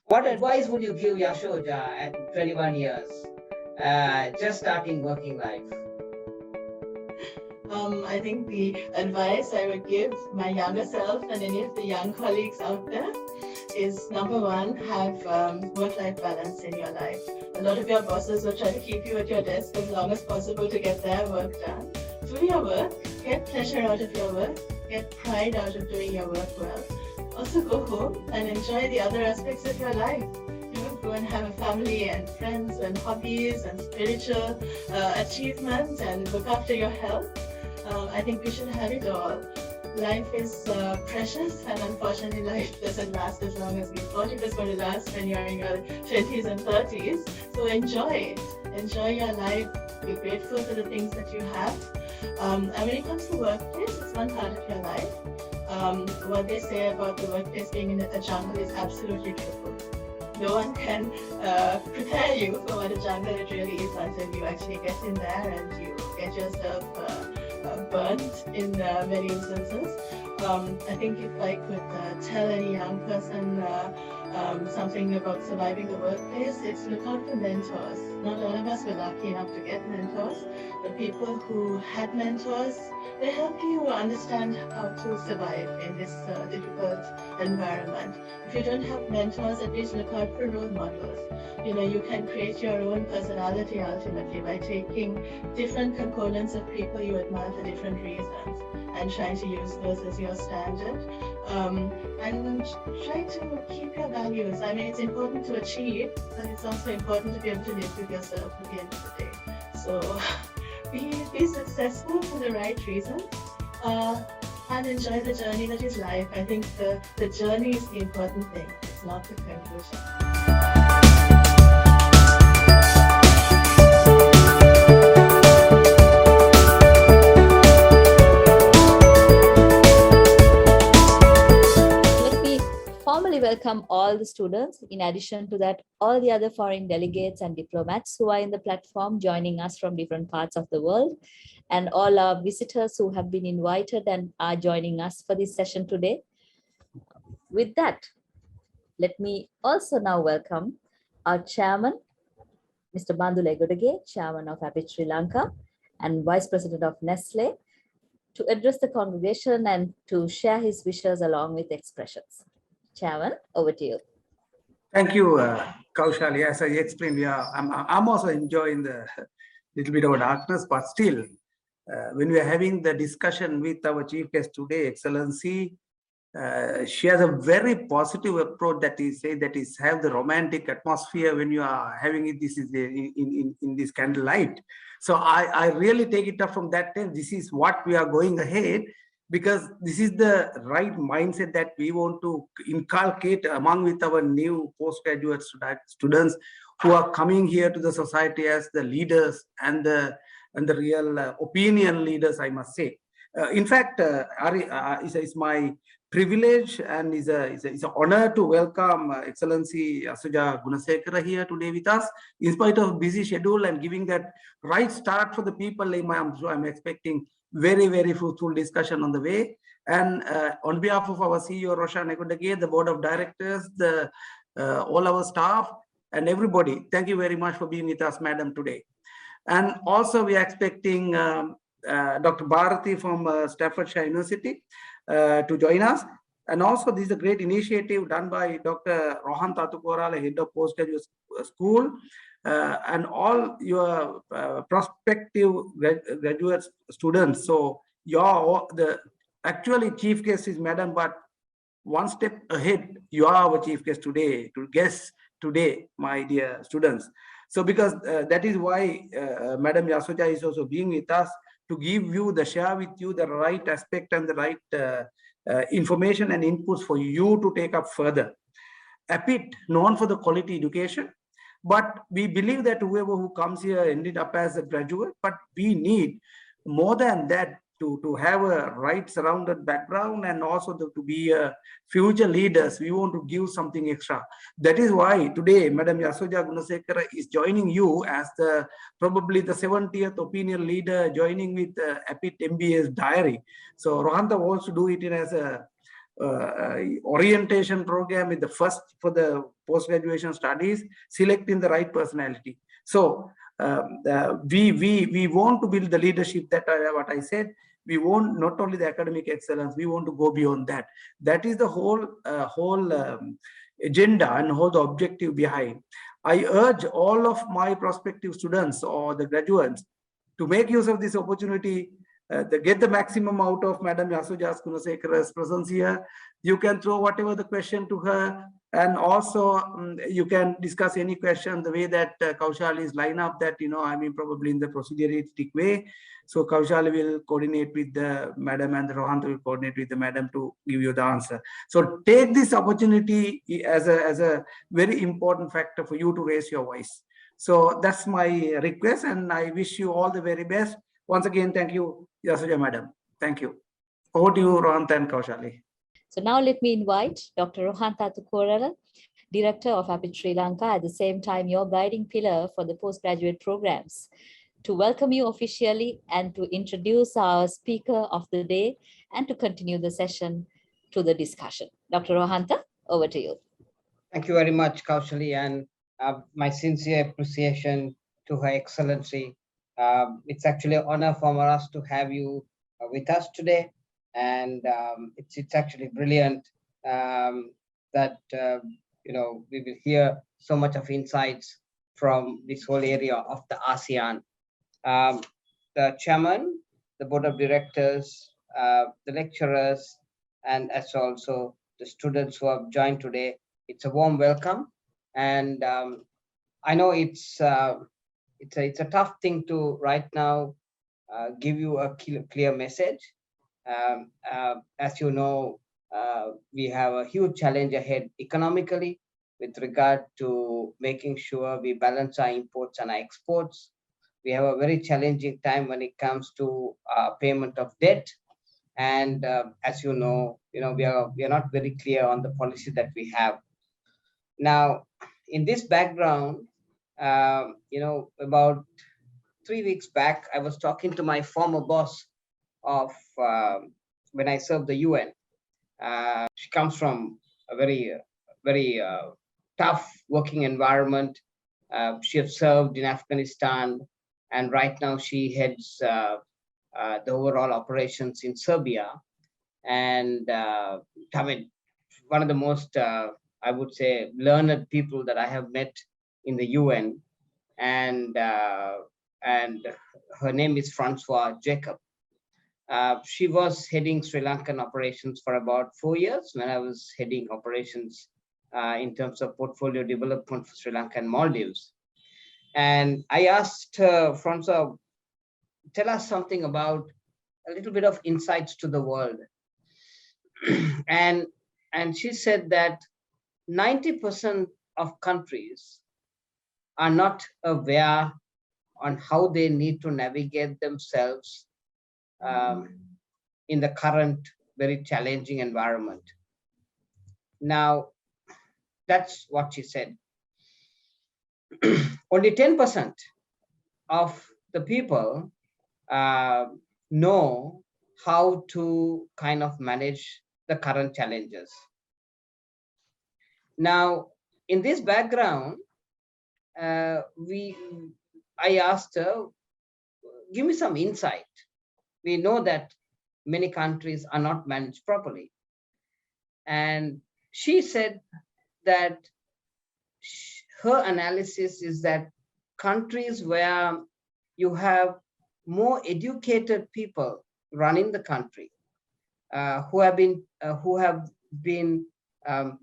What advice would you give Yasoja at 21 years, just starting working life? I think the advice I would give my younger self and any of the young colleagues out there is number one, have work-life balance in your life. A lot of your bosses will try to keep you at your desk as long as possible to get their work done. Do your work, get pleasure out of your work, get pride out of doing your work well. Also go home and enjoy the other aspects of your life. Go and have a family and friends and hobbies and spiritual achievements and look after your health. I think we should have it all. Life is precious, and unfortunately, life doesn't last as long as we thought it was going to last when you're in your 20s and 30s. So enjoy it. Enjoy your life. Be grateful for the things that you have. And when it comes to workplace, it's one part of your life. What they say about the workplace being in a jungle is absolutely true. No one can prepare you for what a jungle it really is until you actually get in there and you get yourself burnt in many instances. I think if I could tell any young person something about surviving the workplace, it's look out for mentors. Not all of us were lucky enough to get mentors, but people who had mentors, they help you understand how to survive in this difficult environment. If you don't have mentors, at least look out for role models. You know, you can create your own personality ultimately by taking different components of people you admire for different reasons and trying to use those as your standard. And try to keep your values. I mean, it's important to achieve, but it's also important to be able to live with yourself at the end of the day. So be successful for the right reasons. And enjoy the journey that is life. I think the journey is the important thing. It's not the conclusion. Let me formally welcome all the students. In addition to that, all the other foreign delegates and diplomats who are in the platform joining us from different parts of the world, and all our visitors who have been invited and are joining us for this session today. With that, let me also now welcome our chairman, Mr. Bandhu Legodage, chairman of APIT Sri Lanka and vice president of Nestle, to address the congregation and to share his wishes along with expressions. Chairman, over to you. Thank you, Kaushal. As I explained, I'm also enjoying the little bit of darkness, but still, when we are having the discussion with our chief guest today, Excellency, she has a very positive approach that is have the romantic atmosphere when you are having it. This is in this candlelight. So I really take it up from that time. This is what we are going ahead, because this is the right mindset that we want to inculcate among with our new postgraduate students who are coming here to the society as the leaders and the real opinion leaders, I must say. In fact, it's my privilege and is an honor to welcome Excellency Yasoja Gunesekara here today with us, in spite of busy schedule and giving that right start for the people. I'm expecting very, very fruitful discussion on the way. And on behalf of our CEO, Roshan Ekodage, the board of directors, all our staff and everybody, thank you very much for being with us, madam, today. And also we are expecting Dr. Bharati from Staffordshire University to join us. And also this is a great initiative done by Dr. Rohan Tatukorala, head of postgraduate school, and all your prospective graduate students. So actually chief guest is madam, but one step ahead, you are our chief guest today, my dear students. So because that is why Madam Yasoja is also being with us to share with you the right aspect and the right information and inputs for you to take up further. APIT, known for the quality education, but we believe that whoever who comes here ended up as a graduate, but we need more than that to have a right surrounded background and also to be future leaders. We want to give something extra. That is why today Madam Yasoja Gunesekara is joining you as probably the 70th opinion leader, joining with APIT MBA's diary. So Rohanta wants to do it as a orientation program is the first for the post-graduation studies, selecting the right personality. So we want to build the leadership, that what I said. We want not only the academic excellence, we want to go beyond that. That is the whole agenda and whole the objective behind. I urge all of my prospective students or the graduates to make use of this opportunity, get the maximum out of Madam Yasoja Gunesekara's presence here. You can throw whatever the question to her, and also you can discuss any question the way that Kaushal is line up that, I mean, probably in the proceduristic way. So Kaushal will coordinate with the madam and Rohant will coordinate with the madam to give you the answer. So take this opportunity as a very important factor for you to raise your voice. So that's my request, and I wish you all the very best. Once again, thank you, Yasoja madam. Thank you. Over to you, Rohant and Kaushali. So now let me invite Dr. Rohanta Tukorala, Director of APIT Sri Lanka, at the same time your guiding pillar for the postgraduate programs, to welcome you officially and to introduce our speaker of the day and to continue the session to the discussion. Dr. Rohanta, over to you. Thank you very much, Kaushali, and my sincere appreciation to Her Excellency. It's actually an honor for us to have you with us today, and it's actually brilliant that we will hear so much of insights from this whole area of the ASEAN. The chairman, the board of directors, the lecturers, and as also the students who have joined today, it's a warm welcome. And I know it's a tough thing to right now give you a clear message. As you know, we have a huge challenge ahead economically with regard to making sure we balance our imports and our exports. We have a very challenging time when it comes to payment of debt. And as you know, we are not very clear on the policy that we have. Now, in this background, about 3 weeks back, I was talking to my former boss of when I served the UN. She comes from a very tough working environment. She has served in Afghanistan, and right now she heads the overall operations in Serbia. And I mean, one of the most, I would say, learned people that I have met in the UN. And her name is Francois Jacob. She was heading Sri Lankan operations for about 4 years when I was heading operations in terms of portfolio development for Sri Lanka and Maldives. And I asked Francois, tell us something about a little bit of insights to the world. and she said that 90% of countries are not aware on how they need to navigate themselves in the current very challenging environment. Now, that's what she said. Only 10% of the people know how to kind of manage the current challenges. Now, in this background, I asked her, give me some insight. We know that many countries are not managed properly. And she said that her analysis is that countries where you have more educated people running the country, who have been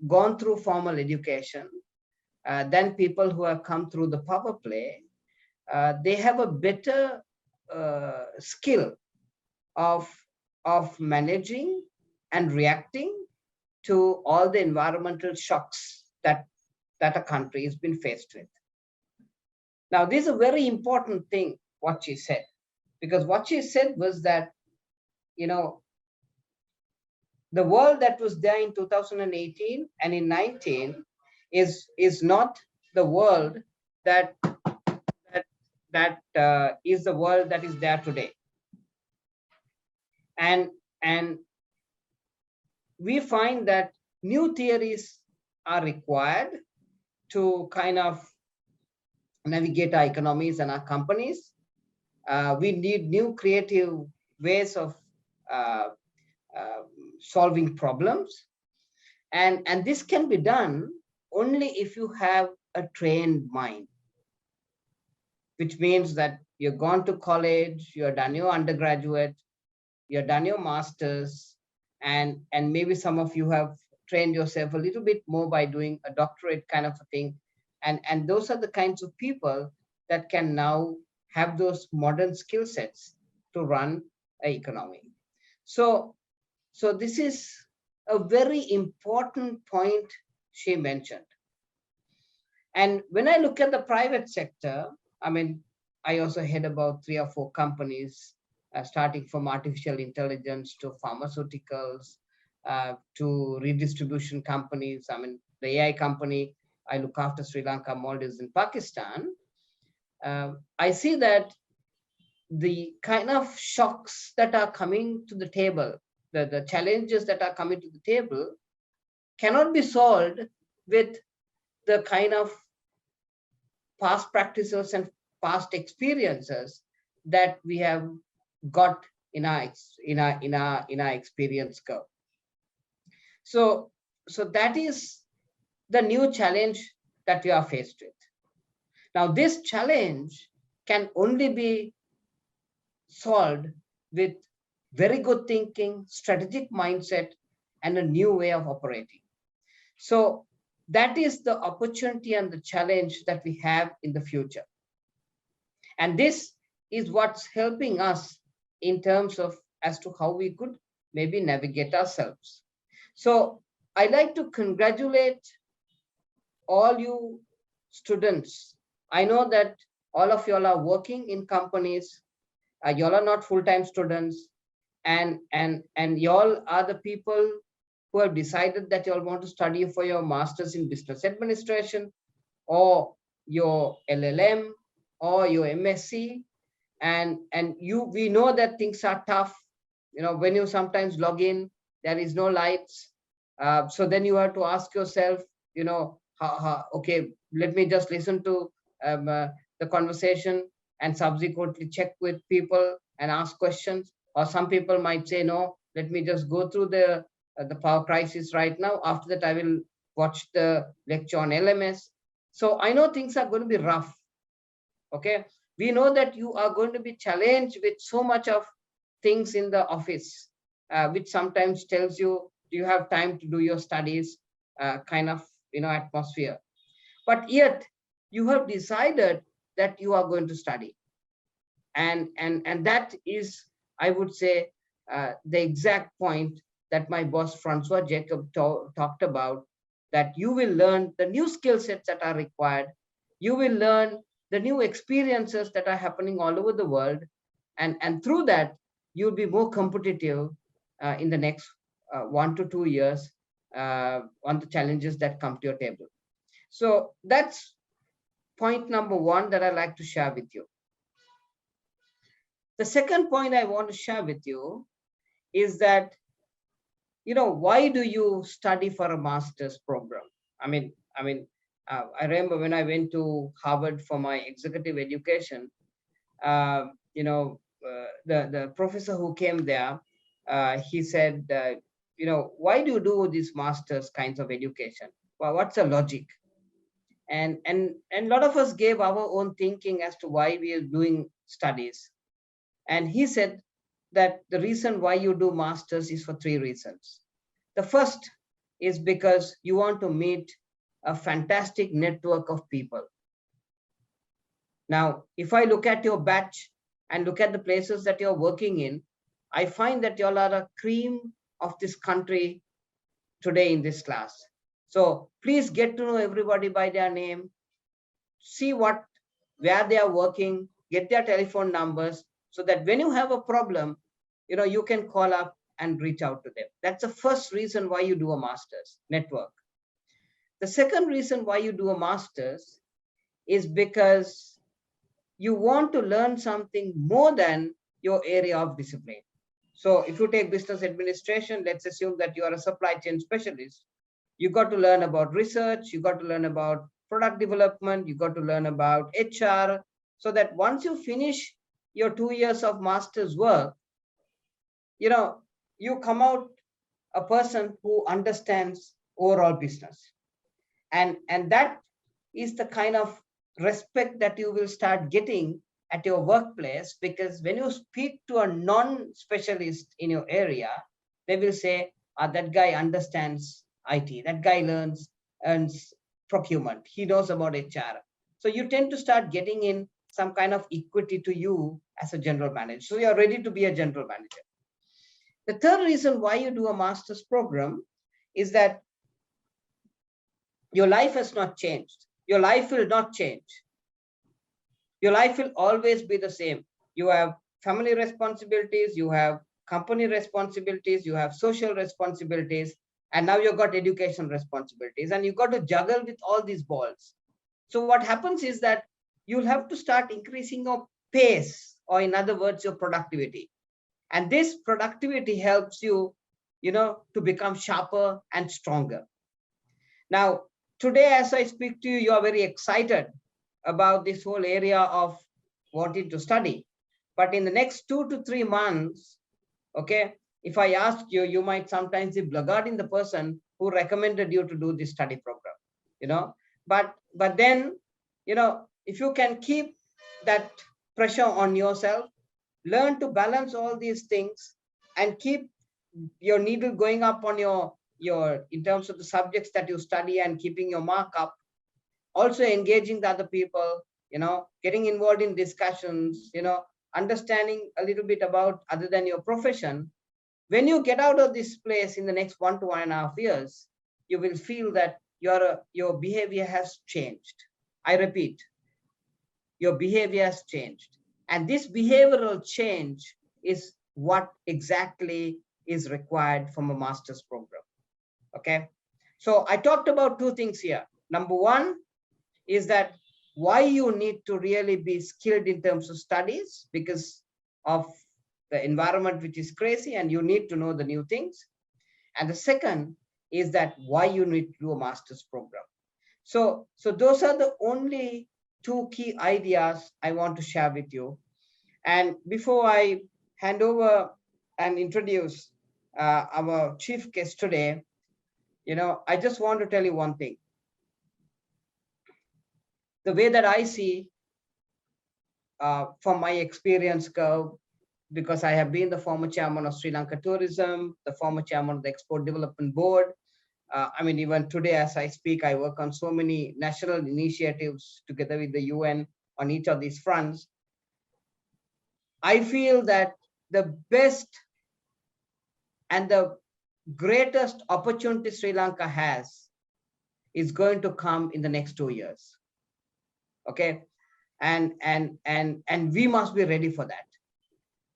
gone through formal education, than people who have come through the power play, they have a better skill of managing and reacting to all the environmental shocks that a country has been faced with. Now, this is a very important thing, what she said, because what she said was that, the world that was there in 2018 and in 19 is not the world that is the world that is there today. And we find that new theories are required to kind of navigate our economies and our companies. We need new creative ways of uh, uh, solving problems. And this can be done only if you have a trained mind, which means that you've gone to college, you're done your undergraduate, you're done your master's, and maybe some of you have trained yourself a little bit more by doing a doctorate kind of a thing. And those are the kinds of people that can now have those modern skill sets to run an economy. So, so this is a very important point she mentioned. And when I look at the private sector, I mean, I also head about 3 or 4 companies, starting from artificial intelligence to pharmaceuticals, to redistribution companies. I mean, the AI company, I look after Sri Lanka, Maldives, and Pakistan. I see that the kind of shocks that are coming to the table, the challenges that are coming to the table cannot be solved with the kind of past practices and past experiences that we have got in our experience curve. So that is the new challenge that we are faced with. Now, this challenge can only be solved with very good thinking, strategic mindset, and a new way of operating. So that is the opportunity and the challenge that we have in the future. And this is what's helping us in terms of as to how we could maybe navigate ourselves. So I'd like to congratulate all you students. I know that all of y'all are working in companies. Y'all are not full-time students, and y'all are the people who have decided that y'all want to study for your master's in business administration, or your LLM, or your MSc. And we know that things are tough. You know, when you sometimes log in, there is no lights. So then you have to ask yourself, you know, okay, let me just listen to the conversation and subsequently check with people and ask questions. Or some people might say, no, let me just go through the power crisis right now. After that, I will watch the lecture on LMS. So I know things are going to be rough. Okay, we know that you are going to be challenged with so much of things in the office, which sometimes tells you, do you have time to do your studies, kind of, you know, atmosphere. But yet you have decided that you are going to study. And that is, I would say, the exact point that my boss Francois Jacob talked about, that you will learn the new skill sets that are required. You will learn the new experiences that are happening all over the world. And through that, you'll be more competitive in the next 1 to 2 years on the challenges that come to your table. So that's point number 1 that I'd like to share with you. The second point I want to share with you is that, you know, why do you study for a master's program? I mean, I remember when I went to Harvard for my executive education, you know, the professor who came there, he said, you know, why do you do these master's kinds of education? Well, what's the logic? And a lot of us gave our own thinking as to why we are doing studies. And he said that the reason why you do masters is for 3 reasons. The first is because you want to meet a fantastic network of people. Now, if I look at your batch and look at the places that you're working in, I find that y'all are a cream of this country today in this class. So please get to know everybody by their name, see where they are working, get their telephone numbers, so that when you have a problem, you know, you can call up and reach out to them. That's the first reason why you do a master's, network. The second reason why you do a master's is because you want to learn something more than your area of discipline. So if you take business administration, let's assume that you are a supply chain specialist. You got to learn about research, you got to learn about product development, you got to learn about HR, so that once you finish your 2 years of master's work, you come out a person who understands overall business. And that is the kind of respect that you will start getting at your workplace, because when you speak to a non-specialist in your area, they will say, that guy understands IT, that guy earns procurement, he knows about HR. So you tend to start getting in some kind of equity to you as a general manager. So you're ready to be a general manager. The third reason why you do a master's program is that your life has not changed. Your life will not change. Your life will always be the same. You have family responsibilities, you have company responsibilities, you have social responsibilities, and now you've got education responsibilities, and you've got to juggle with all these balls. So what happens is that you'll have to start increasing your pace, or in other words, your productivity. And this productivity helps you, to become sharper and stronger. Now, today, as I speak to you, you are very excited about this whole area of wanting to study. But in the next 2 to 3 months, okay, if I ask you, you might sometimes be blackguarding the person who recommended you to do this study program, But then, if you can keep that pressure on yourself, learn to balance all these things, and keep your needle going up on your in terms of the subjects that you study, and keeping your mark up, also engaging the other people, getting involved in discussions, understanding a little bit about other than your profession. When you get out of this place in the next 1 to 1.5 years, you will feel that your behavior has changed. I repeat, your behavior has changed. And this behavioral change is what exactly is required from a master's program. Okay. So I talked about 2 things here. Number 1 is that why you need to really be skilled in terms of studies, because of the environment, which is crazy, and you need to know the new things. And the second is that why you need to do a master's program. So those are the only 2 key ideas I want to share with you. And before I hand over and introduce our chief guest today, I just want to tell you one thing. The way that I see, from my experience curve, because I have been the former chairman of Sri Lanka Tourism, the former chairman of the Export Development Board. Even today, as I speak, I work on so many national initiatives together with the UN on each of these fronts. I feel that the best and the greatest opportunity Sri Lanka has is going to come in the next 2 years. Okay. And we must be ready for that.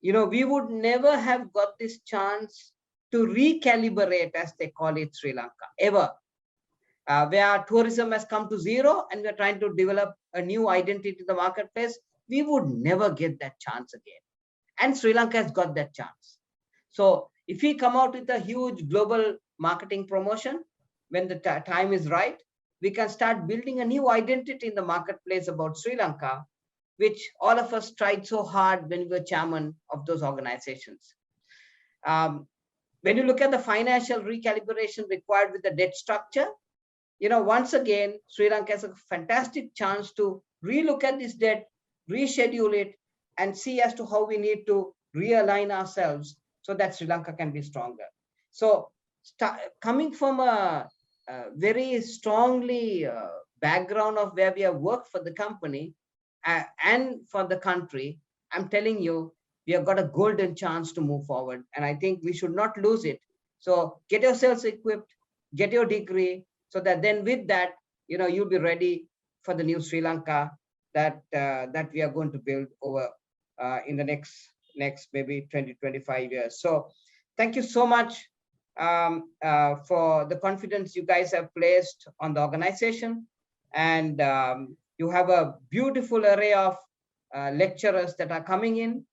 We would never have got this chance to recalibrate, as they call it, Sri Lanka, ever. Where tourism has come to zero and we're trying to develop a new identity in the marketplace, we would never get that chance again. And Sri Lanka has got that chance. So if we come out with a huge global marketing promotion, when the time is right, we can start building a new identity in the marketplace about Sri Lanka, which all of us tried so hard when we were chairman of those organizations. When you look at the financial recalibration required with the debt structure, once again, Sri Lanka has a fantastic chance to relook at this debt, reschedule it, and see as to how we need to realign ourselves so that Sri Lanka can be stronger. So coming from a very strongly background of where we have worked for the company and for the country, I'm telling you, we have got a golden chance to move forward. And I think we should not lose it. So get yourselves equipped, get your degree, so that then with that, you'll be ready for the new Sri Lanka that we are going to build over in the next maybe 20, 25 years. So thank you so much for the confidence you guys have placed on the organization. And you have a beautiful array of lecturers that are coming in.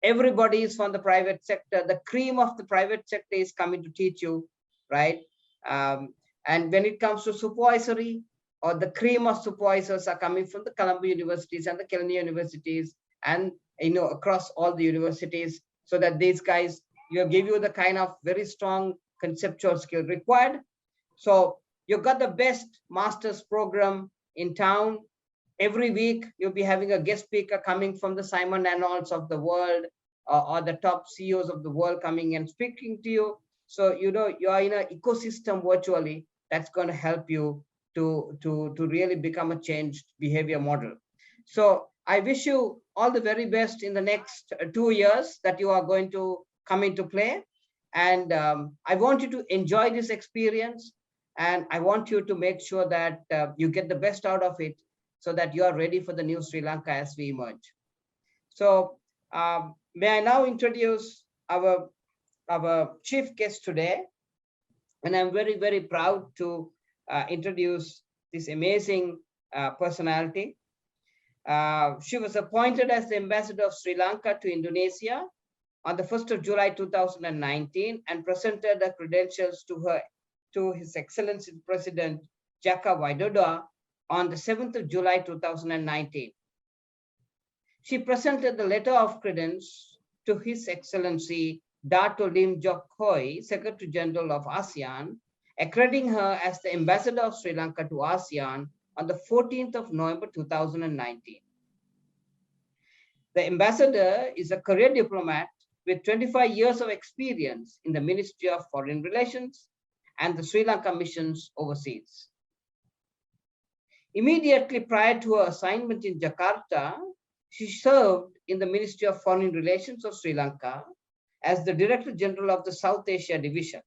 everybody is from the private sector. The cream of the private sector is coming to teach you, right? And when it comes to supervisory, or the cream of supervisors are coming from the Columbia universities and the Kelly universities, and across all the universities, so that these guys give you the kind of very strong conceptual skill required. So you've got the best master's program in town. Every week you'll be having a guest speaker coming from the Simon Arnolds of the world, or the top CEOs of the world coming and speaking to you. So you are in an ecosystem virtually that's going to help you to really become a changed behavior model. So I wish you all the very best in the next 2 years that you are going to come into play. And I want you to enjoy this experience, and I want you to make sure that you get the best out of it, so that you are ready for the new Sri Lanka as we emerge. So may I now introduce our chief guest today. And I'm very, very proud to introduce this amazing personality. She was appointed as the ambassador of Sri Lanka to Indonesia on the 1st of July 2019, and presented the credentials to His Excellency President Jaka Widodo on the 7th of July 2019. She presented the letter of credence to His Excellency Dato Lim Jock Hoi, Secretary General of ASEAN, accrediting her as the ambassador of Sri Lanka to ASEAN on the 14th of November 2019. The ambassador is a career diplomat with 25 years of experience in the Ministry of Foreign Relations and the Sri Lanka missions overseas. Immediately prior to her assignment in Jakarta, she served in the Ministry of Foreign Relations of Sri Lanka as the Director General of the South Asia Division.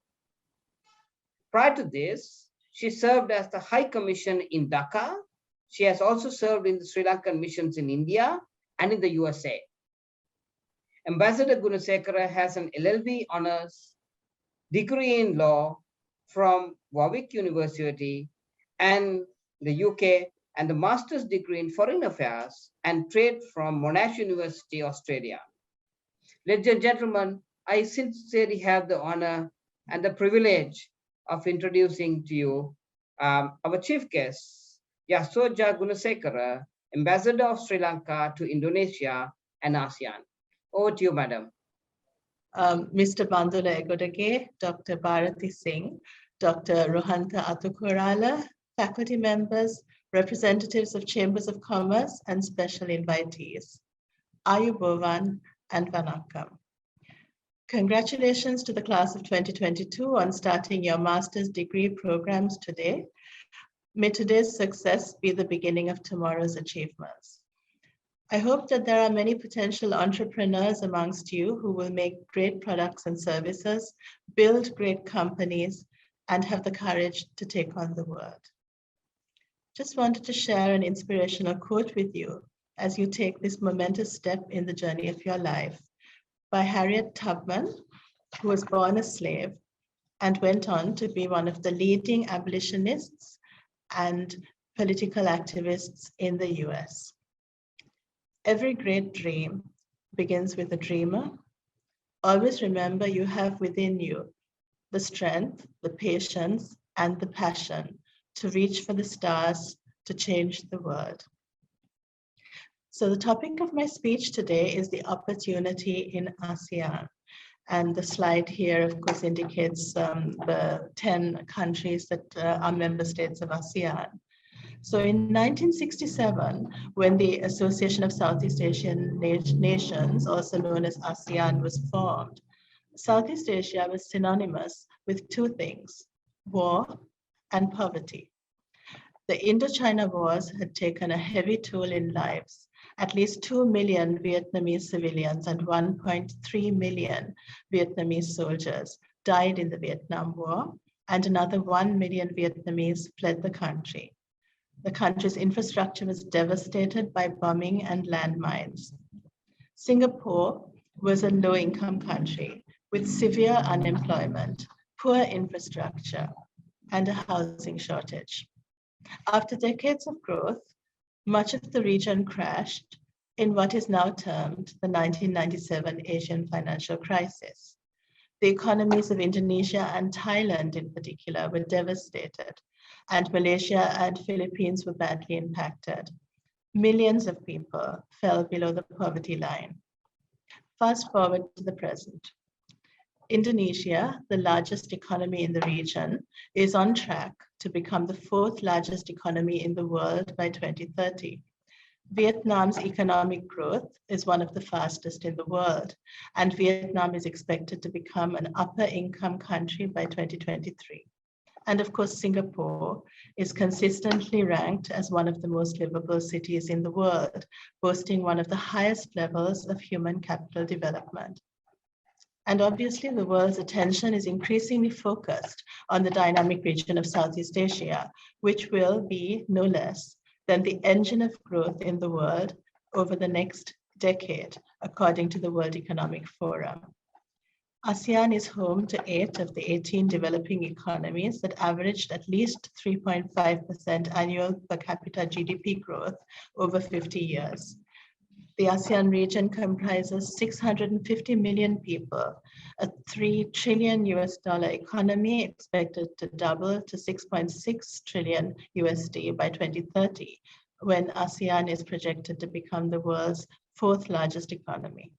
Prior to this, she served as the High Commission in Dhaka. She has also served in the Sri Lankan missions in India and in the USA. Ambassador Gunesekara has an LLB honors degree in law from Warwick University and the UK, and the master's degree in foreign affairs and trade from Monash University, Australia. Ladies and gentlemen, I sincerely have the honor and the privilege of introducing to you our chief guest, Yasoja Gunesekara, Ambassador of Sri Lanka to Indonesia and ASEAN. Over to you, madam. Mr. Bandula Egodage, Dr. Bharati Singh, Dr. Rohantha Atukurala, faculty members, representatives of Chambers of Commerce, and special invitees. Ayubovan and Vanakkam. Congratulations to the class of 2022 on starting your master's degree programs today. May today's success be the beginning of tomorrow's achievements. I hope that there are many potential entrepreneurs amongst you who will make great products and services, build great companies, and have the courage to take on the world. Just wanted to share an inspirational quote with you as you take this momentous step in the journey of your life by Harriet Tubman, who was born a slave and went on to be one of the leading abolitionists and political activists in the US. Every great dream begins with a dreamer. Always remember you have within you the strength, the patience, and the passion to reach for the stars, to change the world. So the topic of my speech today is the opportunity in ASEAN. And the slide here, of course, indicates the 10 countries that are member states of ASEAN. So in 1967, when the Association of Southeast Asian Nations, also known as ASEAN, was formed, Southeast Asia was synonymous with two things: war and poverty. The Indo-China wars had taken a heavy toll in lives. At least 2 million Vietnamese civilians and 1.3 million Vietnamese soldiers died in the Vietnam War, and another 1 million Vietnamese fled the country. The country's infrastructure was devastated by bombing and landmines. Singapore was a low-income country with severe unemployment, poor infrastructure, and a housing shortage. After decades of growth, much of the region crashed in what is now termed the 1997 Asian financial crisis. The economies of Indonesia and Thailand in particular were devastated, and Malaysia and Philippines were badly impacted. Millions of people fell below the poverty line. Fast forward to the present. Indonesia, the largest economy in the region, is on track to become the fourth largest economy in the world by 2030. Vietnam's economic growth is one of the fastest in the world, and Vietnam is expected to become an upper income country by 2023. And of course, Singapore is consistently ranked as one of the most livable cities in the world, boasting one of the highest levels of human capital development. And obviously, the world's attention is increasingly focused on the dynamic region of Southeast Asia, which will be no less than the engine of growth in the world over the next decade, according to the World Economic Forum. ASEAN is home to 8 of the 18 developing economies that averaged at least 3.5% annual per capita GDP growth over 50 years. The ASEAN region comprises 650 million people, a $3 trillion economy expected to double to 6.6 trillion USD by 2030, when ASEAN is projected to become the world's fourth largest economy.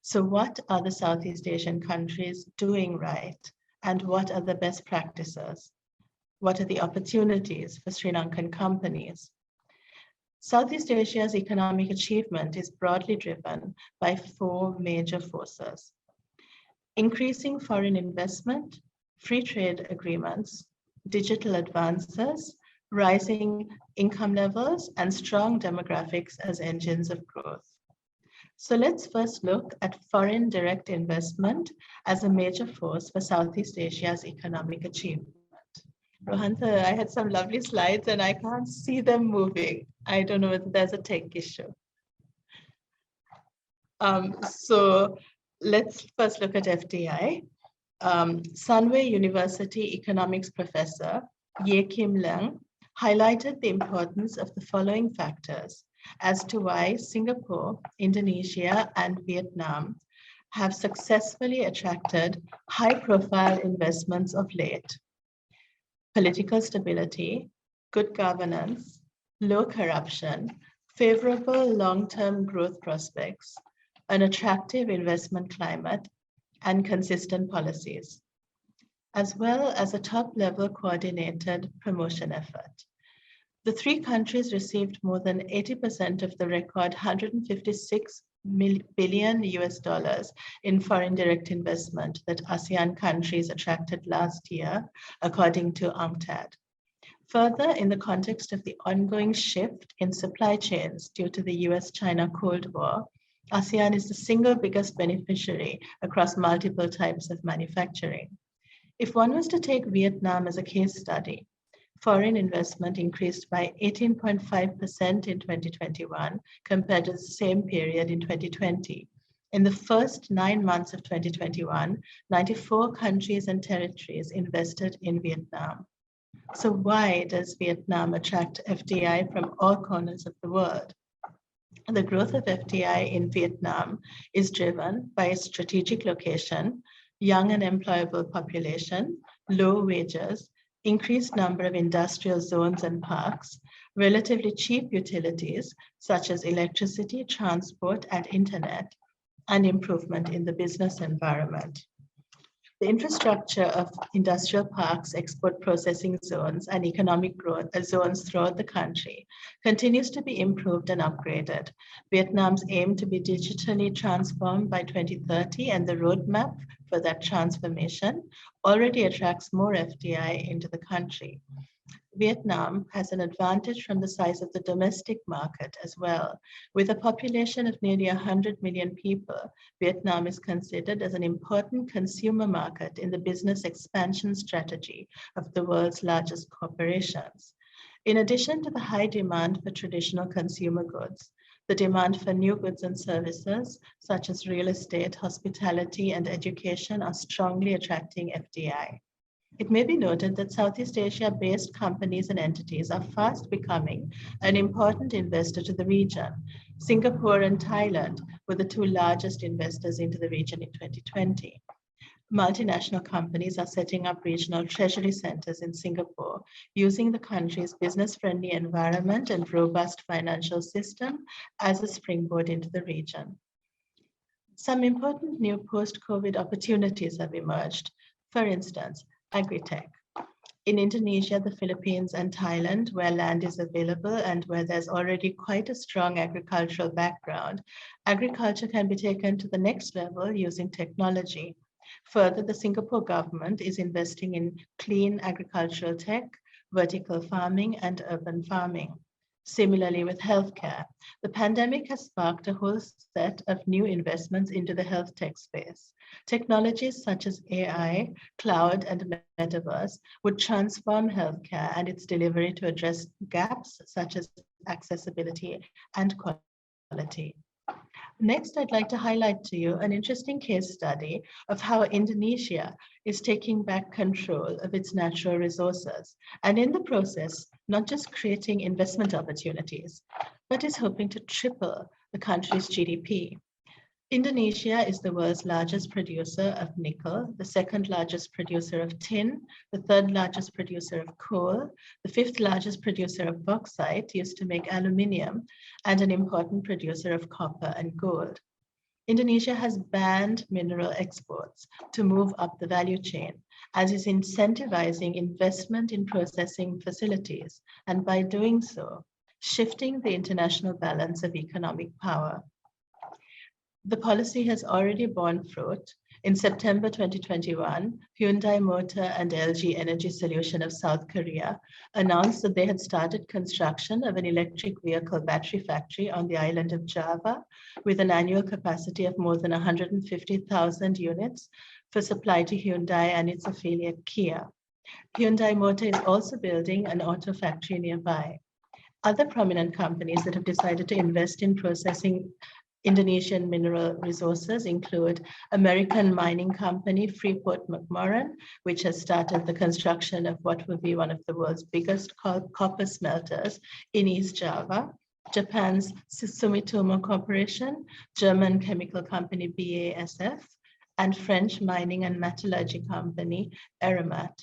So what are the Southeast Asian countries doing right? And what are the best practices? What are the opportunities for Sri Lankan companies? Southeast Asia's economic achievement is broadly driven by 4 major forces: increasing foreign investment, free trade agreements, digital advances, rising income levels, and strong demographics as engines of growth. So let's first look at foreign direct investment as a major force for Southeast Asia's economic achievement. Rohantha, I had some lovely slides and I can't see them moving. I don't know whether there's a tech issue. So let's first look at FDI. Sunway University economics professor Ye Kim Leung highlighted the importance of the following factors as to why Singapore, Indonesia, and Vietnam have successfully attracted high-profile investments of late: political stability, good governance, low corruption, favorable long-term growth prospects, an attractive investment climate, and consistent policies, as well as a top-level coordinated promotion effort. The 3 countries received more than 80% of the record $156 billion in foreign direct investment that ASEAN countries attracted last year, according to UNCTAD. Further, in the context of the ongoing shift in supply chains due to the US-China Cold War, ASEAN is the single biggest beneficiary across multiple types of manufacturing. If one was to take Vietnam as a case study, foreign investment increased by 18.5% in 2021 compared to the same period in 2020. In the first 9 months of 2021, 94 countries and territories invested in Vietnam. So why does Vietnam attract FDI from all corners of the world? The growth of FDI in Vietnam is driven by its strategic location, young and employable population, low wages, increased number of industrial zones and parks, relatively cheap utilities such as electricity, transport, and internet, and improvement in the business environment. The infrastructure of industrial parks, export processing zones, and economic growth zones throughout the country continues to be improved and upgraded. Vietnam's aim to be digitally transformed by 2030 and the roadmap for that transformation already attracts more FDI into the country. Vietnam has an advantage from the size of the domestic market as well. With a population of nearly 100 million people, Vietnam is considered as an important consumer market in the business expansion strategy of the world's largest corporations. In addition to the high demand for traditional consumer goods, the demand for new goods and services, such as real estate, hospitality, and education, are strongly attracting FDI. It may be noted that Southeast Asia-based companies and entities are fast becoming an important investor to the region. Singapore and Thailand were the two largest investors into the region in 2020. Multinational companies are setting up regional treasury centers in Singapore, using the country's business-friendly environment and robust financial system as a springboard into the region. Some important new post-COVID opportunities have emerged. For instance, agri-tech. In Indonesia, the Philippines, and Thailand, where land is available and where there's already quite a strong agricultural background, agriculture can be taken to the next level using technology. Further, the Singapore government is investing in clean agricultural tech, vertical farming, and urban farming. Similarly, with healthcare, the pandemic has sparked a whole set of new investments into the health tech space. Technologies such as AI, cloud, and metaverse would transform healthcare and its delivery to address gaps such as accessibility and quality. Next, I'd like to highlight to you an interesting case study of how Indonesia is taking back control of its natural resources, and in the process, not just creating investment opportunities, but is hoping to triple the country's GDP. Indonesia is the world's largest producer of nickel, the second largest producer of tin, the third largest producer of coal, the fifth largest producer of bauxite used to make aluminium, and an important producer of copper and gold. Indonesia has banned mineral exports to move up the value chain, as is incentivizing investment in processing facilities, and by doing so, shifting the international balance of economic power. The policy has already borne fruit. In September 2021, Hyundai Motor and LG Energy Solution of South Korea announced that they had started construction of an electric vehicle battery factory on the island of Java with an annual capacity of more than 150,000 units for supply to Hyundai and its affiliate Kia. Hyundai Motor is also building an auto factory nearby. Other prominent companies that have decided to invest in processing Indonesian mineral resources include American mining company Freeport-McMoRan, which has started the construction of what will be one of the world's biggest copper smelters in East Java, Japan's Sumitomo Corporation, German chemical company BASF, and French mining and metallurgy company Eramet.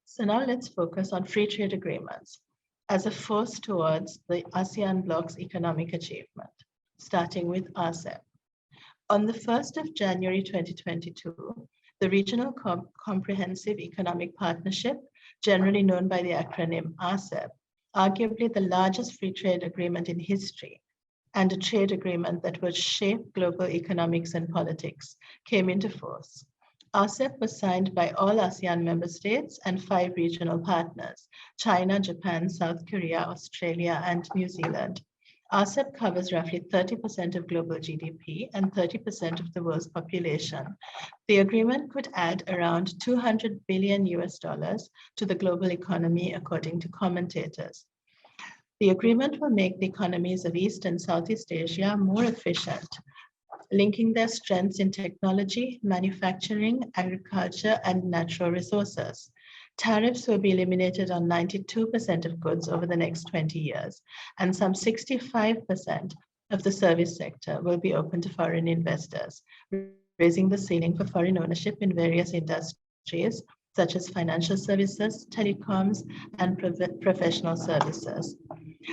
So now let's focus on free trade agreements as a force towards the ASEAN bloc's economic achievement, starting with RCEP. On the 1st of January 2022, the Regional Comprehensive Economic Partnership, generally known by the acronym RCEP, arguably the largest free trade agreement in history, and a trade agreement that would shape global economics and politics, came into force. RCEP was signed by all ASEAN member states and 5 regional partners: China, Japan, South Korea, Australia, and New Zealand. RCEP covers roughly 30% of global GDP and 30% of the world's population. The agreement could add around $200 billion to the global economy, according to commentators. The agreement will make the economies of East and Southeast Asia more efficient, linking their strengths in technology, manufacturing, agriculture, and natural resources. Tariffs will be eliminated on 92% of goods over the next 20 years, and some 65% of the service sector will be open to foreign investors, raising the ceiling for foreign ownership in various industries, such as financial services, telecoms, and professional services.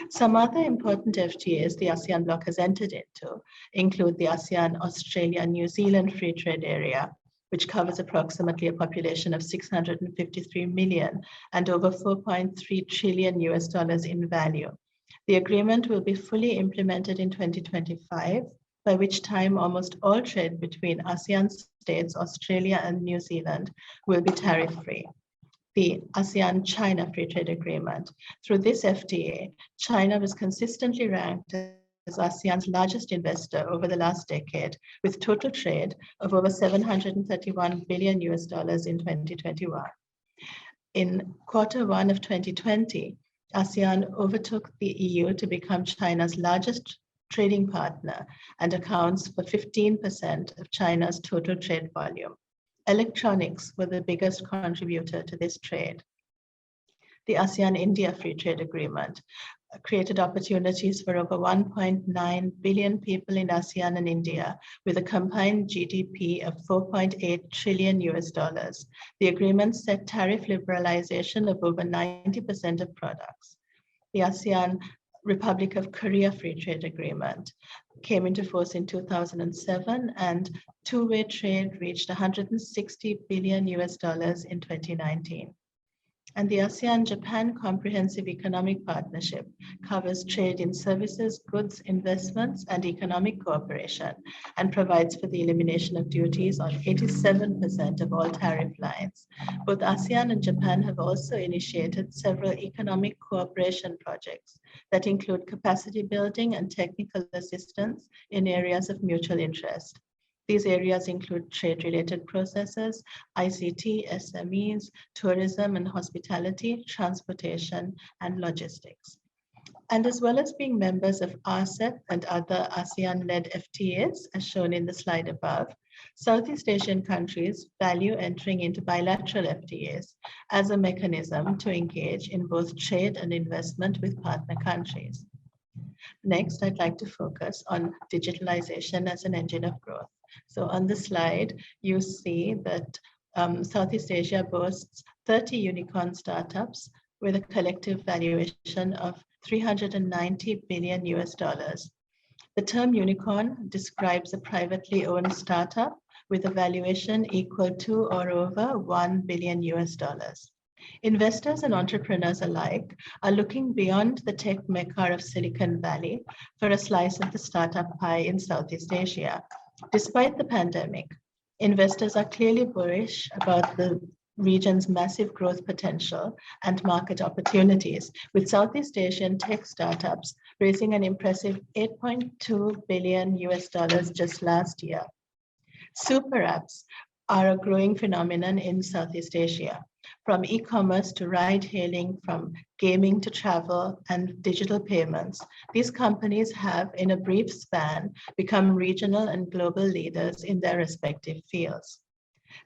Some other important FTAs the ASEAN bloc has entered into include the ASEAN-Australia-New Zealand Free Trade Area, which covers approximately a population of 653 million and over $4.3 trillion in value. The agreement will be fully implemented in 2025, by which time almost all trade between ASEAN states, Australia, and New Zealand will be tariff-free. The Asean-China Free Trade Agreement. Through this FTA, China was consistently ranked as ASEAN's largest investor over the last decade, with total trade of over $731 billion in 2021. In Q1 of 2020, ASEAN overtook the EU to become China's largest trading partner and accounts for 15% of China's total trade volume. Electronics were the biggest contributor to this trade. The ASEAN-India Free Trade Agreement created opportunities for over 1.9 billion people in ASEAN and India, with a combined GDP of 4.8 trillion US dollars. The agreement set tariff liberalization of over 90% of products. The ASEAN Republic of Korea Free Trade Agreement came into force in 2007, and two-way trade reached 160 billion US dollars in 2019. And the ASEAN-Japan Comprehensive Economic Partnership covers trade in services, goods, investments, and economic cooperation, and provides for the elimination of duties on 87% of all tariff lines. Both ASEAN and Japan have also initiated several economic cooperation projects that include capacity building and technical assistance in areas of mutual interest. These areas include trade-related processes, ICT, SMEs, tourism and hospitality, transportation, and logistics. And as well as being members of RCEP and other ASEAN-led FTAs, as shown in the slide above, Southeast Asian countries value entering into bilateral FTAs as a mechanism to engage in both trade and investment with partner countries. Next, I'd like to focus on digitalization as an engine of growth. So on the slide, you see that Southeast Asia boasts 30 unicorn startups with a collective valuation of 390 billion US dollars. The term unicorn describes a privately owned startup with a valuation equal to or over 1 billion US dollars. Investors and entrepreneurs alike are looking beyond the tech mecca of Silicon Valley for a slice of the startup pie in Southeast Asia. Despite the pandemic, investors are clearly bullish about the region's massive growth potential and market opportunities, with Southeast Asian tech startups raising an impressive 8.2 billion US dollars just last year. Super apps are a growing phenomenon in Southeast Asia. From e-commerce to ride-hailing, from gaming to travel and digital payments, these companies have, in a brief span, become regional and global leaders in their respective fields.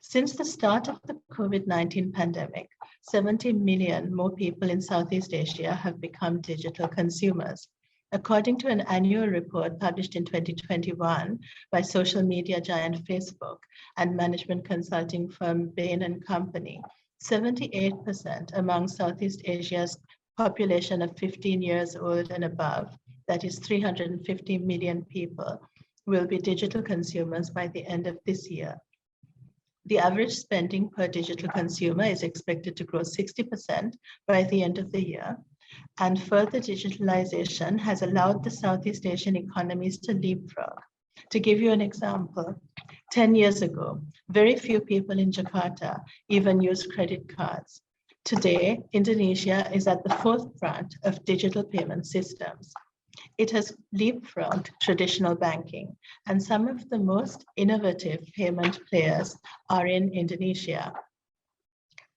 Since the start of the COVID-19 pandemic, 70 million more people in Southeast Asia have become digital consumers. According to an annual report published in 2021 by social media giant Facebook and management consulting firm Bain & Company, 78% among Southeast Asia's population of 15 years old and above, that is 350 million people, will be digital consumers by the end of this year. The average spending per digital consumer is expected to grow 60% by the end of the year, and further digitalization has allowed the Southeast Asian economies to leapfrog. To give you an example, 10 years ago, very few people in Jakarta even used credit cards. Today, Indonesia is at the forefront of digital payment systems. It has leapfrogged traditional banking, and some of the most innovative payment players are in Indonesia.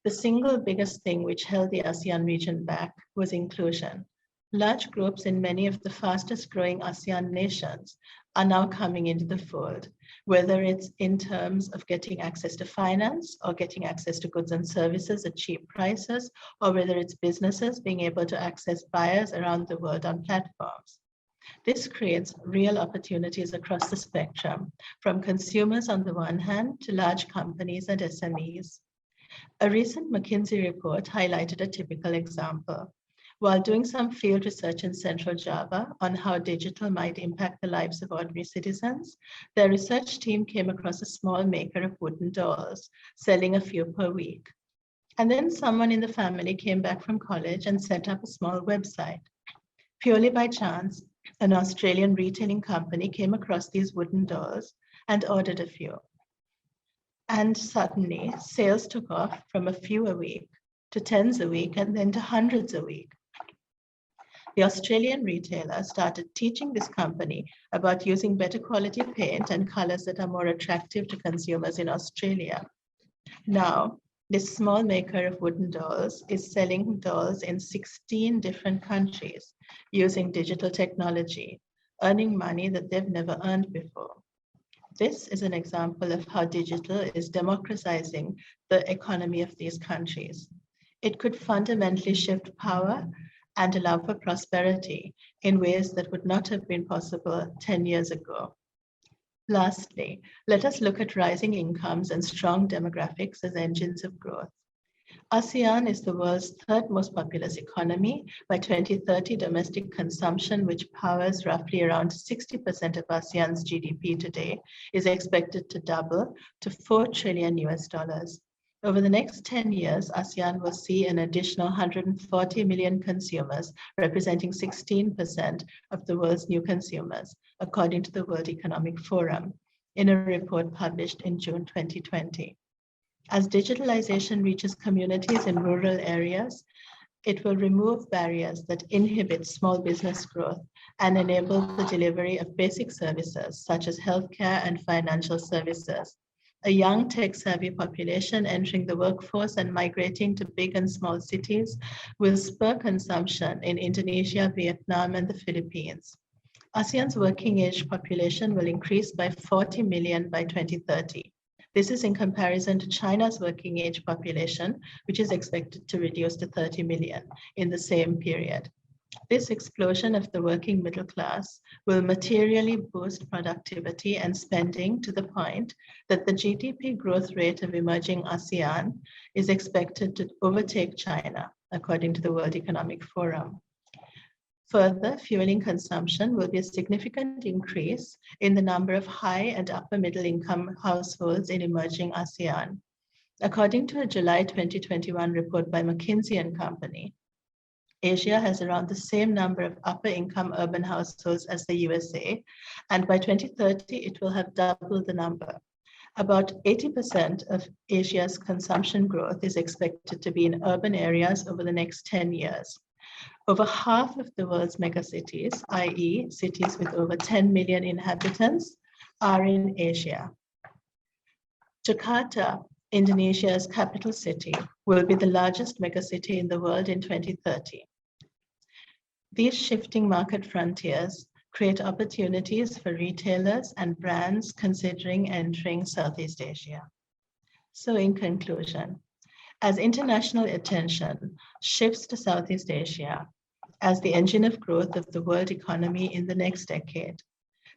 The single biggest thing which held the ASEAN region back was inclusion. Large groups in many of the fastest growing ASEAN nations are now coming into the fold, whether it's in terms of getting access to finance or getting access to goods and services at cheap prices, or whether it's businesses being able to access buyers around the world on platforms. This creates real opportunities across the spectrum, from consumers on the one hand to large companies and SMEs. A recent McKinsey report highlighted a typical example. While doing some field research in Central Java on how digital might impact the lives of ordinary citizens, their research team came across a small maker of wooden dolls, selling a few per week. And then someone in the family came back from college and set up a small website. Purely by chance, an Australian retailing company came across these wooden dolls and ordered a few. And suddenly, sales took off from a few a week to tens a week and then to hundreds a week. The Australian retailer started teaching this company about using better quality paint and colors that are more attractive to consumers in Australia. Now, this small maker of wooden dolls is selling dolls in 16 different countries using digital technology, earning money that they've never earned before. This is an example of how digital is democratizing the economy of these countries. It could fundamentally shift power and allow for prosperity in ways that would not have been possible 10 years ago. Lastly, let us look at rising incomes and strong demographics as engines of growth. ASEAN is the world's third most populous economy. By 2030, domestic consumption, which powers roughly around 60% of ASEAN's GDP today, is expected to double to $4 trillion US. Over the next 10 years, ASEAN will see an additional 140 million consumers, representing 16% of the world's new consumers, according to the World Economic Forum, in a report published in June 2020. As digitalization reaches communities in rural areas, it will remove barriers that inhibit small business growth and enable the delivery of basic services such as healthcare and financial services. A young tech-savvy population entering the workforce and migrating to big and small cities will spur consumption in Indonesia, Vietnam, and the Philippines. ASEAN's working age population will increase by 40 million by 2030. This is in comparison to China's working age population, which is expected to reduce to 30 million in the same period. This explosion of the working middle class will materially boost productivity and spending to the point that the GDP growth rate of emerging ASEAN is expected to overtake China, according to the World Economic Forum. Further, fueling consumption will be a significant increase in the number of high and upper middle income households in emerging ASEAN. According to a July 2021 report by McKinsey & Company, Asia has around the same number of upper income urban households as the USA, and by 2030, it will have double the number. About 80% of Asia's consumption growth is expected to be in urban areas over the next 10 years. Over half of the world's megacities, i.e. cities with over 10 million inhabitants, are in Asia. Jakarta, Indonesia's capital city, will be the largest megacity in the world in 2030. These shifting market frontiers create opportunities for retailers and brands considering entering Southeast Asia. So in conclusion, as international attention shifts to Southeast Asia as the engine of growth of the world economy in the next decade,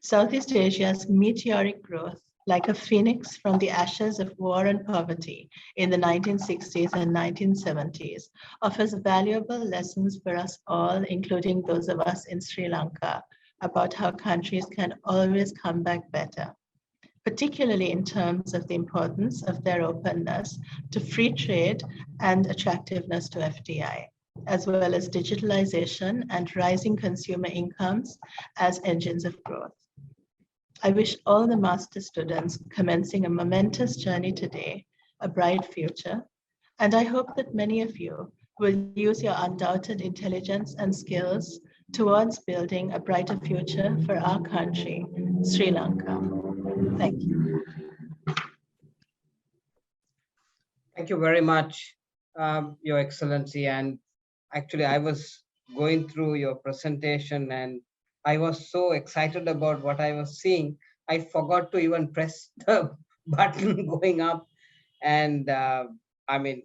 Southeast Asia's meteoric growth, like a phoenix from the ashes of war and poverty in the 1960s and 1970s, offers valuable lessons for us all, including those of us in Sri Lanka, about how countries can always come back better, particularly in terms of the importance of their openness to free trade and attractiveness to FDI, as well as digitalization and rising consumer incomes as engines of growth. I wish all the master students commencing a momentous journey today a bright future, and I hope that many of you will use your undoubted intelligence and skills towards building a brighter future for our country, Sri Lanka. Thank you. Thank you very much, Your Excellency. And actually, I was going through your presentation and I was so excited about what I was seeing. I forgot to even press the button going up. And I mean,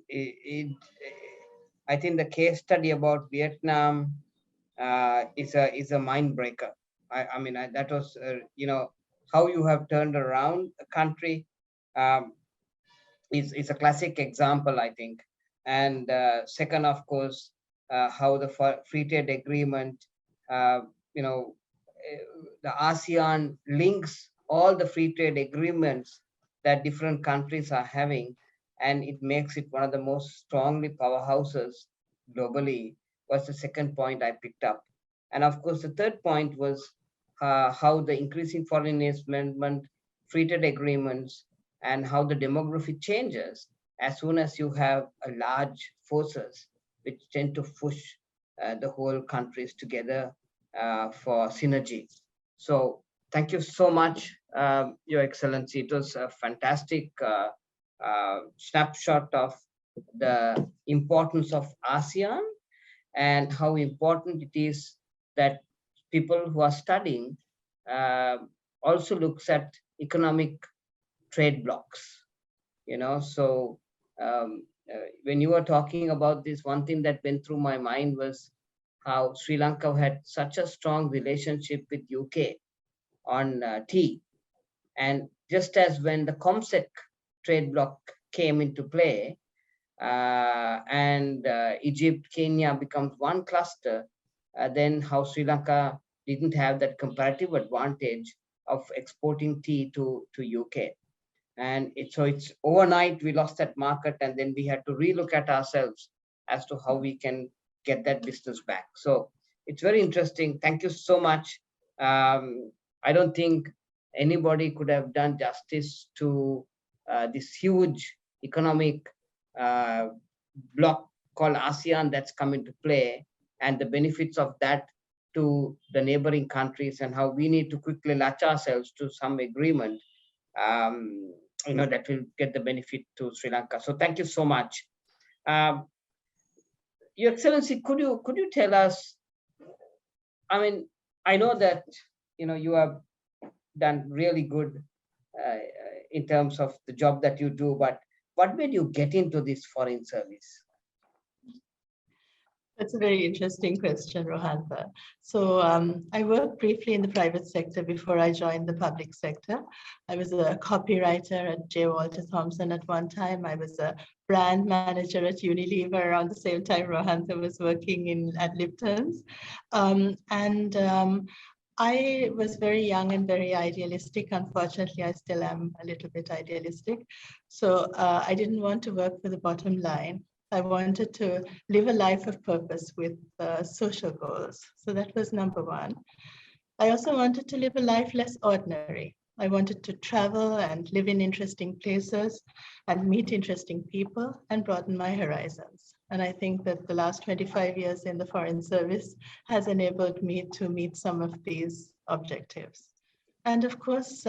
I think the case study about Vietnam is a mind breaker. I mean, that was, how you have turned around a country. Is a classic example, I think. And second, of course, how the free trade agreement, the ASEAN links all the free trade agreements that different countries are having, and it makes it one of the most strongly powerhouses globally, was the second point I picked up. And of course, the third point was how the increasing foreign investment, free trade agreements, and how the demography changes as soon as you have a large forces which tend to push the whole countries together for synergy. So thank you so much, Your Excellency. It was a fantastic snapshot of the importance of ASEAN and how important it is that people who are studying also looks at economic trade blocks, so when you were talking about this, one thing that went through my mind was how Sri Lanka had such a strong relationship with UK on tea. And just as when the COMSEC trade bloc came into play, and Egypt, Kenya becomes one cluster, then how Sri Lanka didn't have that comparative advantage of exporting tea to UK. And it's overnight we lost that market, and then we had to relook at ourselves as to how we can get that business back. So it's very interesting. Thank you so much. I don't think anybody could have done justice to this huge economic bloc called ASEAN that's come into play, and the benefits of that to the neighboring countries, and how we need to quickly latch ourselves to some agreement that will get the benefit to Sri Lanka. So thank you so much. Your Excellency, could you tell us, I mean, I know that you have done really good in terms of the job that you do, but what made you get into this foreign service? That's a very interesting question, Rohantha. So I worked briefly in the private sector before I joined the public sector. I was a copywriter at J. Walter Thompson at one time. I was a brand manager at Unilever around the same time Rohantha was working at Lipton's. I was very young and very idealistic. Unfortunately, I still am a little bit idealistic. So I didn't want to work for the bottom line. I wanted to live a life of purpose with social goals. So that was number one. I also wanted to live a life less ordinary. I wanted to travel and live in interesting places and meet interesting people and broaden my horizons. And I think that the last 25 years in the Foreign Service has enabled me to meet some of these objectives. And of course,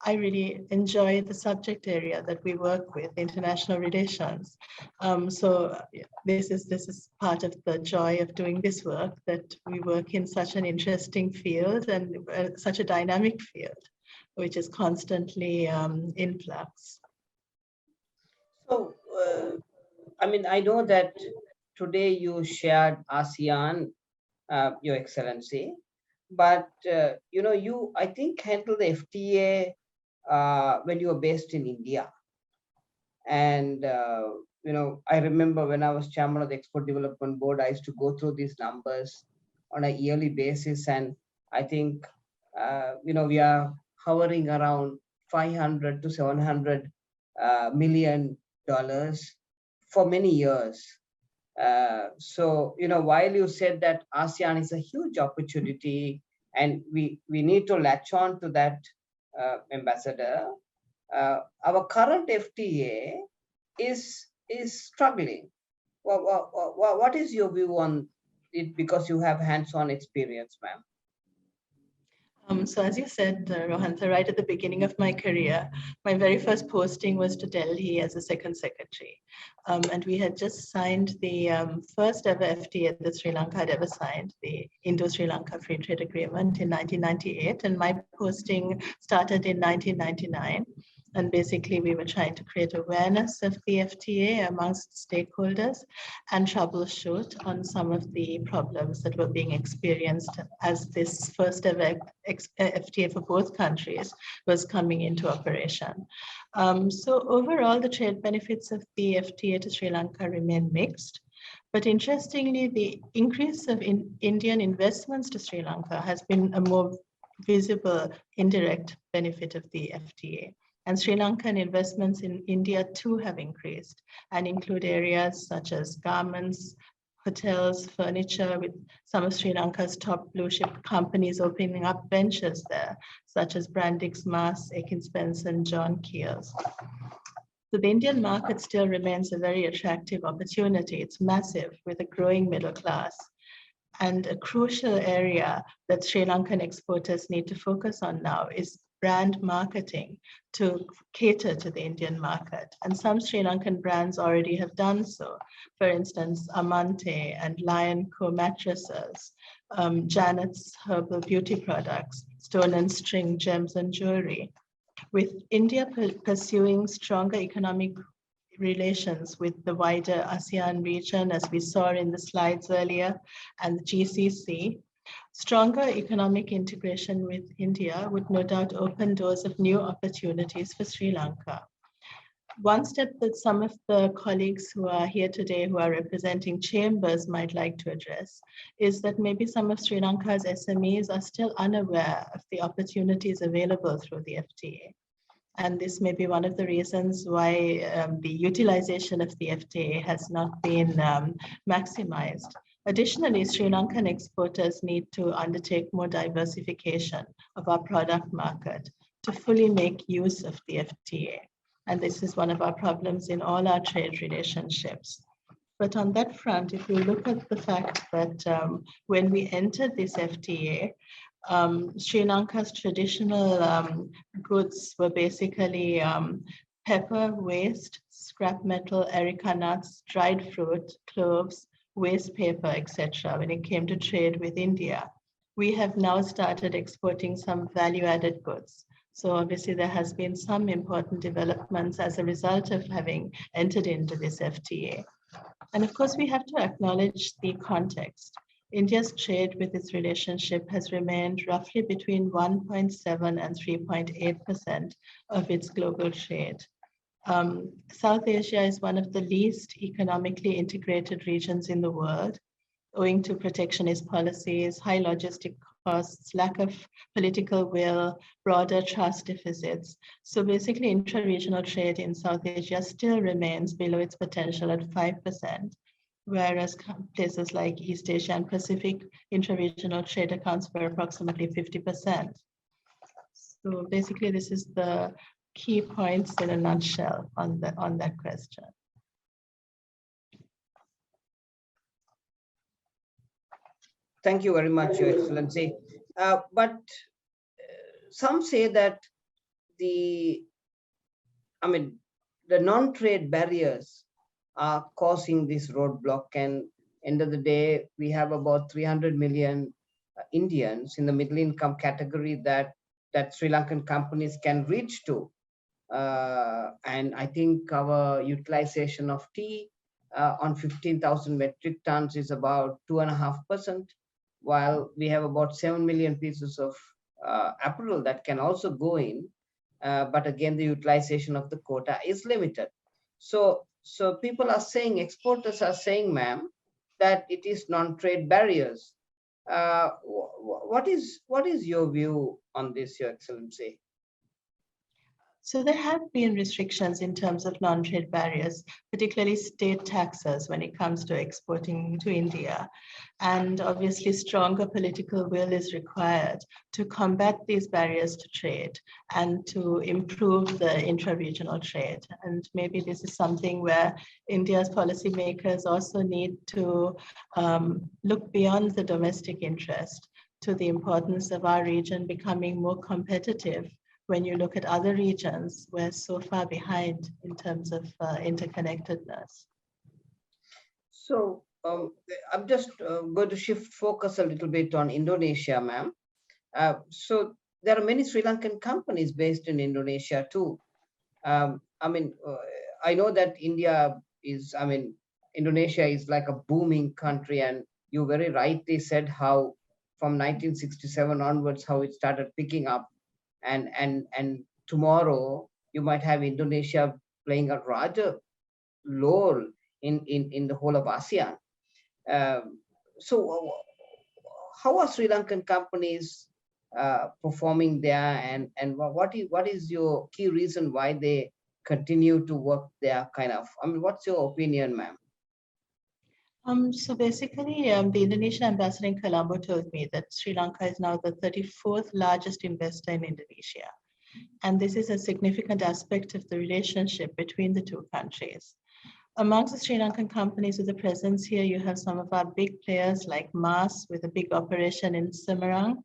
I really enjoy the subject area that we work with, international relations. So this is part of the joy of doing this work, that we work in such an interesting field and such a dynamic field, which is constantly in flux. So, I know that today you shared ASEAN, Your Excellency, but you, I think, handled the FTA when you were based in India. And I remember when I was chairman of the Export Development Board, I used to go through these numbers on a yearly basis, and I think we are hovering around 500 to 700 million dollars for many years. So while you said that ASEAN is a huge opportunity and we need to latch on to that, Ambassador, our current FTA is struggling. What is your view on it, because you have hands-on experience, ma'am? So as you said, Rohantha, right at the beginning of my career, my very first posting was to Delhi as a second secretary. And we had just signed the first ever FTA that Sri Lanka had ever signed, the Indo-Sri Lanka Free Trade Agreement in 1998. And my posting started in 1999. And basically, we were trying to create awareness of the FTA amongst stakeholders and troubleshoot on some of the problems that were being experienced as this first ever FTA for both countries was coming into operation. So overall, the trade benefits of the FTA to Sri Lanka remain mixed. But interestingly, the increase of Indian investments to Sri Lanka has been a more visible indirect benefit of the FTA. And Sri Lankan investments in India too have increased and include areas such as garments, hotels, furniture, with some of Sri Lanka's top blue chip companies opening up ventures there, such as Brandix Mas, Akin Spence, and John Keels. So the Indian market still remains a very attractive opportunity. It's massive with a growing middle class. And a crucial area that Sri Lankan exporters need to focus on now is brand marketing to cater to the Indian market. And some Sri Lankan brands already have done so. For instance, Amante and Lion Co mattresses, Janet's herbal beauty products, Stone and String gems and jewelry, With India pursuing stronger economic relations with the wider ASEAN region, as we saw in the slides earlier, and the GCC, stronger economic integration with India would no doubt open doors of new opportunities for Sri Lanka. One step that some of the colleagues who are here today who are representing chambers might like to address is that maybe some of Sri Lanka's SMEs are still unaware of the opportunities available through the FTA. And this may be one of the reasons why the utilization of the FTA has not been maximized. Additionally, Sri Lankan exporters need to undertake more diversification of our product market to fully make use of the FTA. And this is one of our problems in all our trade relationships. But on that front, if you look at the fact that when we entered this FTA, Sri Lanka's traditional goods were basically pepper, waste, scrap metal, areca nuts, dried fruit, cloves, waste paper, etc. when it came to trade with India. We have now started exporting some value-added goods. So obviously there has been some important developments as a result of having entered into this FTA. And of course, we have to acknowledge the context. India's trade with its relationship has remained roughly between 1.7 and 3.8% of its global trade. South Asia is one of the least economically integrated regions in the world, owing to protectionist policies, high logistic costs, lack of political will, broader trust deficits. So basically, intra-regional trade in South Asia still remains below its potential at 5%, whereas places like East Asia and Pacific, intra-regional trade accounts for approximately 50%. So basically, this is the key points in a nutshell on that question. Thank you very much, Your Excellency. But some say that the non-trade barriers are causing this roadblock, and end of the day, we have about 300 million Indians in the middle income category that Sri Lankan companies can reach to. And I think our utilization of tea on 15,000 metric tons is about 2.5%, while we have about 7 million pieces of apparel that can also go in. But again, the utilization of the quota is limited. So people are saying, exporters are saying, ma'am, that it is non-trade barriers. What is your view on this, Your Excellency? So there have been restrictions in terms of non-trade barriers, particularly state taxes when it comes to exporting to India. And obviously stronger political will is required to combat these barriers to trade and to improve the intra-regional trade. And maybe this is something where India's policymakers also need to look beyond the domestic interest to the importance of our region becoming more competitive when you look at other regions, we're so far behind in terms of interconnectedness. So I'm just going to shift focus a little bit on Indonesia, ma'am. So there are many Sri Lankan companies based in Indonesia too. I know that India is, Indonesia is like a booming country, and you very rightly said how from 1967 onwards, how it started picking up. And tomorrow you might have Indonesia playing a rather role in the whole of ASEAN. So how are Sri Lankan companies performing there, and what is your key reason why they continue to work there, kind of? What's your opinion, ma'am? So basically, the Indonesian ambassador in Colombo told me that Sri Lanka is now the 34th largest investor in Indonesia. And this is a significant aspect of the relationship between the two countries. Amongst the Sri Lankan companies with a presence here, you have some of our big players like Mas with a big operation in Semarang,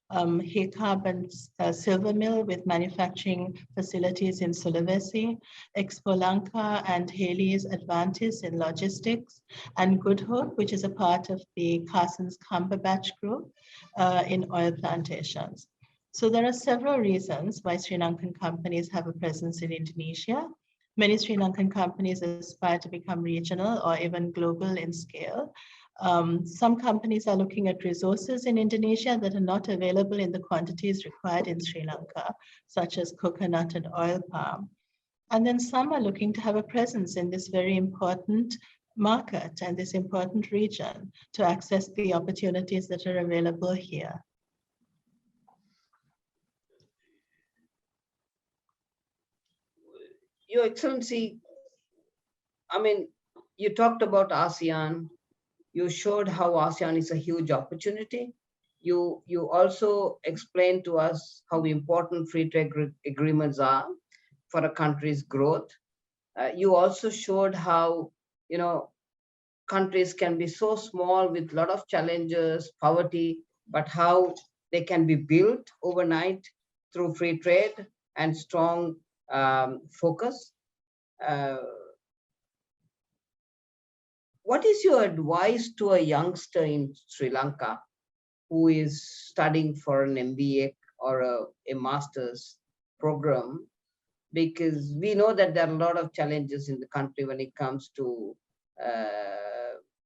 Hikab and Silver Mill with manufacturing facilities in Sulawesi, Expo Lanka and Haley's Advantis in logistics, and Good Hope, which is a part of the Carson's Cumberbatch Group in oil plantations. So there are several reasons why Sri Lankan companies have a presence in Indonesia. Many Sri Lankan companies aspire to become regional or even global in scale. Some companies are looking at resources in Indonesia that are not available in the quantities required in Sri Lanka, such as coconut and oil palm. And then some are looking to have a presence in this very important market and this important region to access the opportunities that are available here. Your Excellency, I mean, you talked about ASEAN. You showed how ASEAN is a huge opportunity. You also explained to us how important free trade agreements are for a country's growth. You also showed how, you know, countries can be so small with a lot of challenges, poverty, but how they can be built overnight through free trade and strong focus. Uh, what is your advice to a youngster in Sri Lanka who is studying for an MBA or a master's program? Because we know that there are a lot of challenges in the country when it comes to,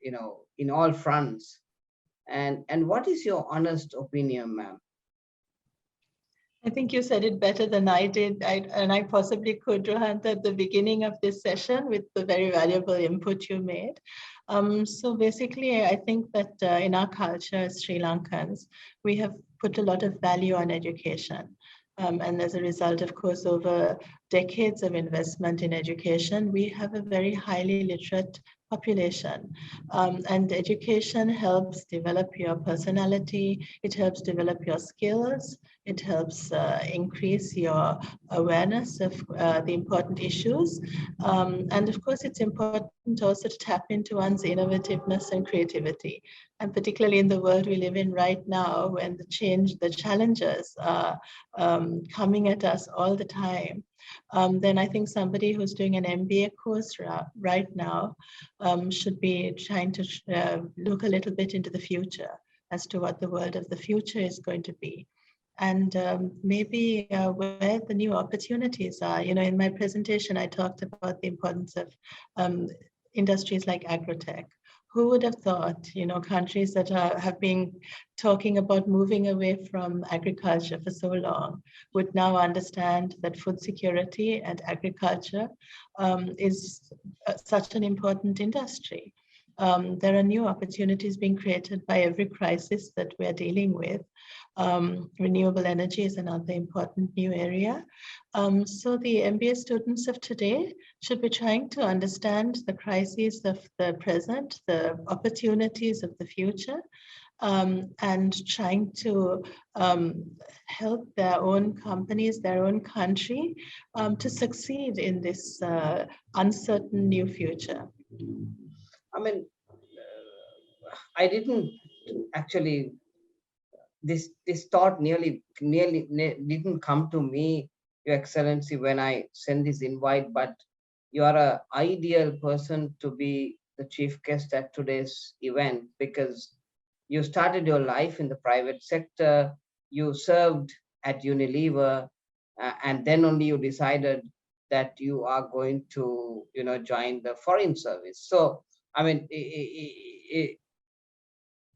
in all fronts. And what is your honest opinion, ma'am? I think you said it better than I did, and I possibly could, Rohan, at the beginning of this session with the very valuable input you made. So basically, I think that in our culture as Sri Lankans, we have put a lot of value on education. And as a result, of course, over decades of investment in education, we have a very highly literate population. And education helps develop your personality, it helps develop your skills, it helps increase your awareness of the important issues. And of course, it's important also to tap into one's innovativeness and creativity. And particularly in the world we live in right now, when the challenges are coming at us all the time, then I think somebody who's doing an MBA course right now should be trying to look a little bit into the future as to what the world of the future is going to be. And maybe where the new opportunities are. You know, in my presentation, I talked about the importance of industries like agrotech. Who would have thought, you know, countries that have been talking about moving away from agriculture for so long would now understand that food security and agriculture is such an important industry. There are new opportunities being created by every crisis that we're dealing with. Renewable energy is another important new area. So the MBA students of today should be trying to understand the crises of the present, the opportunities of the future, and trying to help their own companies, their own country to succeed in this uncertain new future. I mean, I didn't actually, this thought nearly didn't come to me, Your Excellency, when I sent this invite, but you are an ideal person to be the chief guest at today's event, because you started your life in the private sector, you served at Unilever, and then only you decided that you are going to, you know, join the foreign service. So, I mean,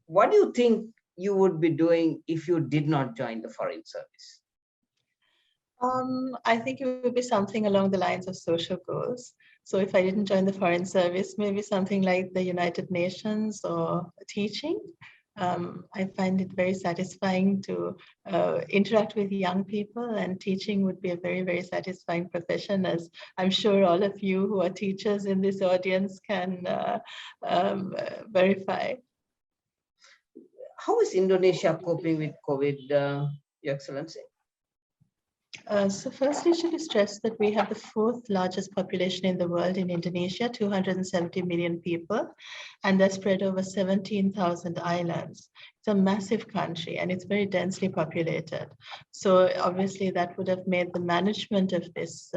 what do you think you would be doing if you did not join the foreign service? I think it would be something along the lines of social goals. So if I didn't join the foreign service, maybe something like the United Nations or teaching. I find it very satisfying to interact with young people, and teaching would be a very, very satisfying profession, as I'm sure all of you who are teachers in this audience can verify. How is Indonesia coping with COVID, Your Excellency? So firstly, I should stress that we have the fourth largest population in the world in Indonesia, 270 million people, and they're spread over 17,000 islands. It's a massive country and it's very densely populated. So obviously that would have made the management of this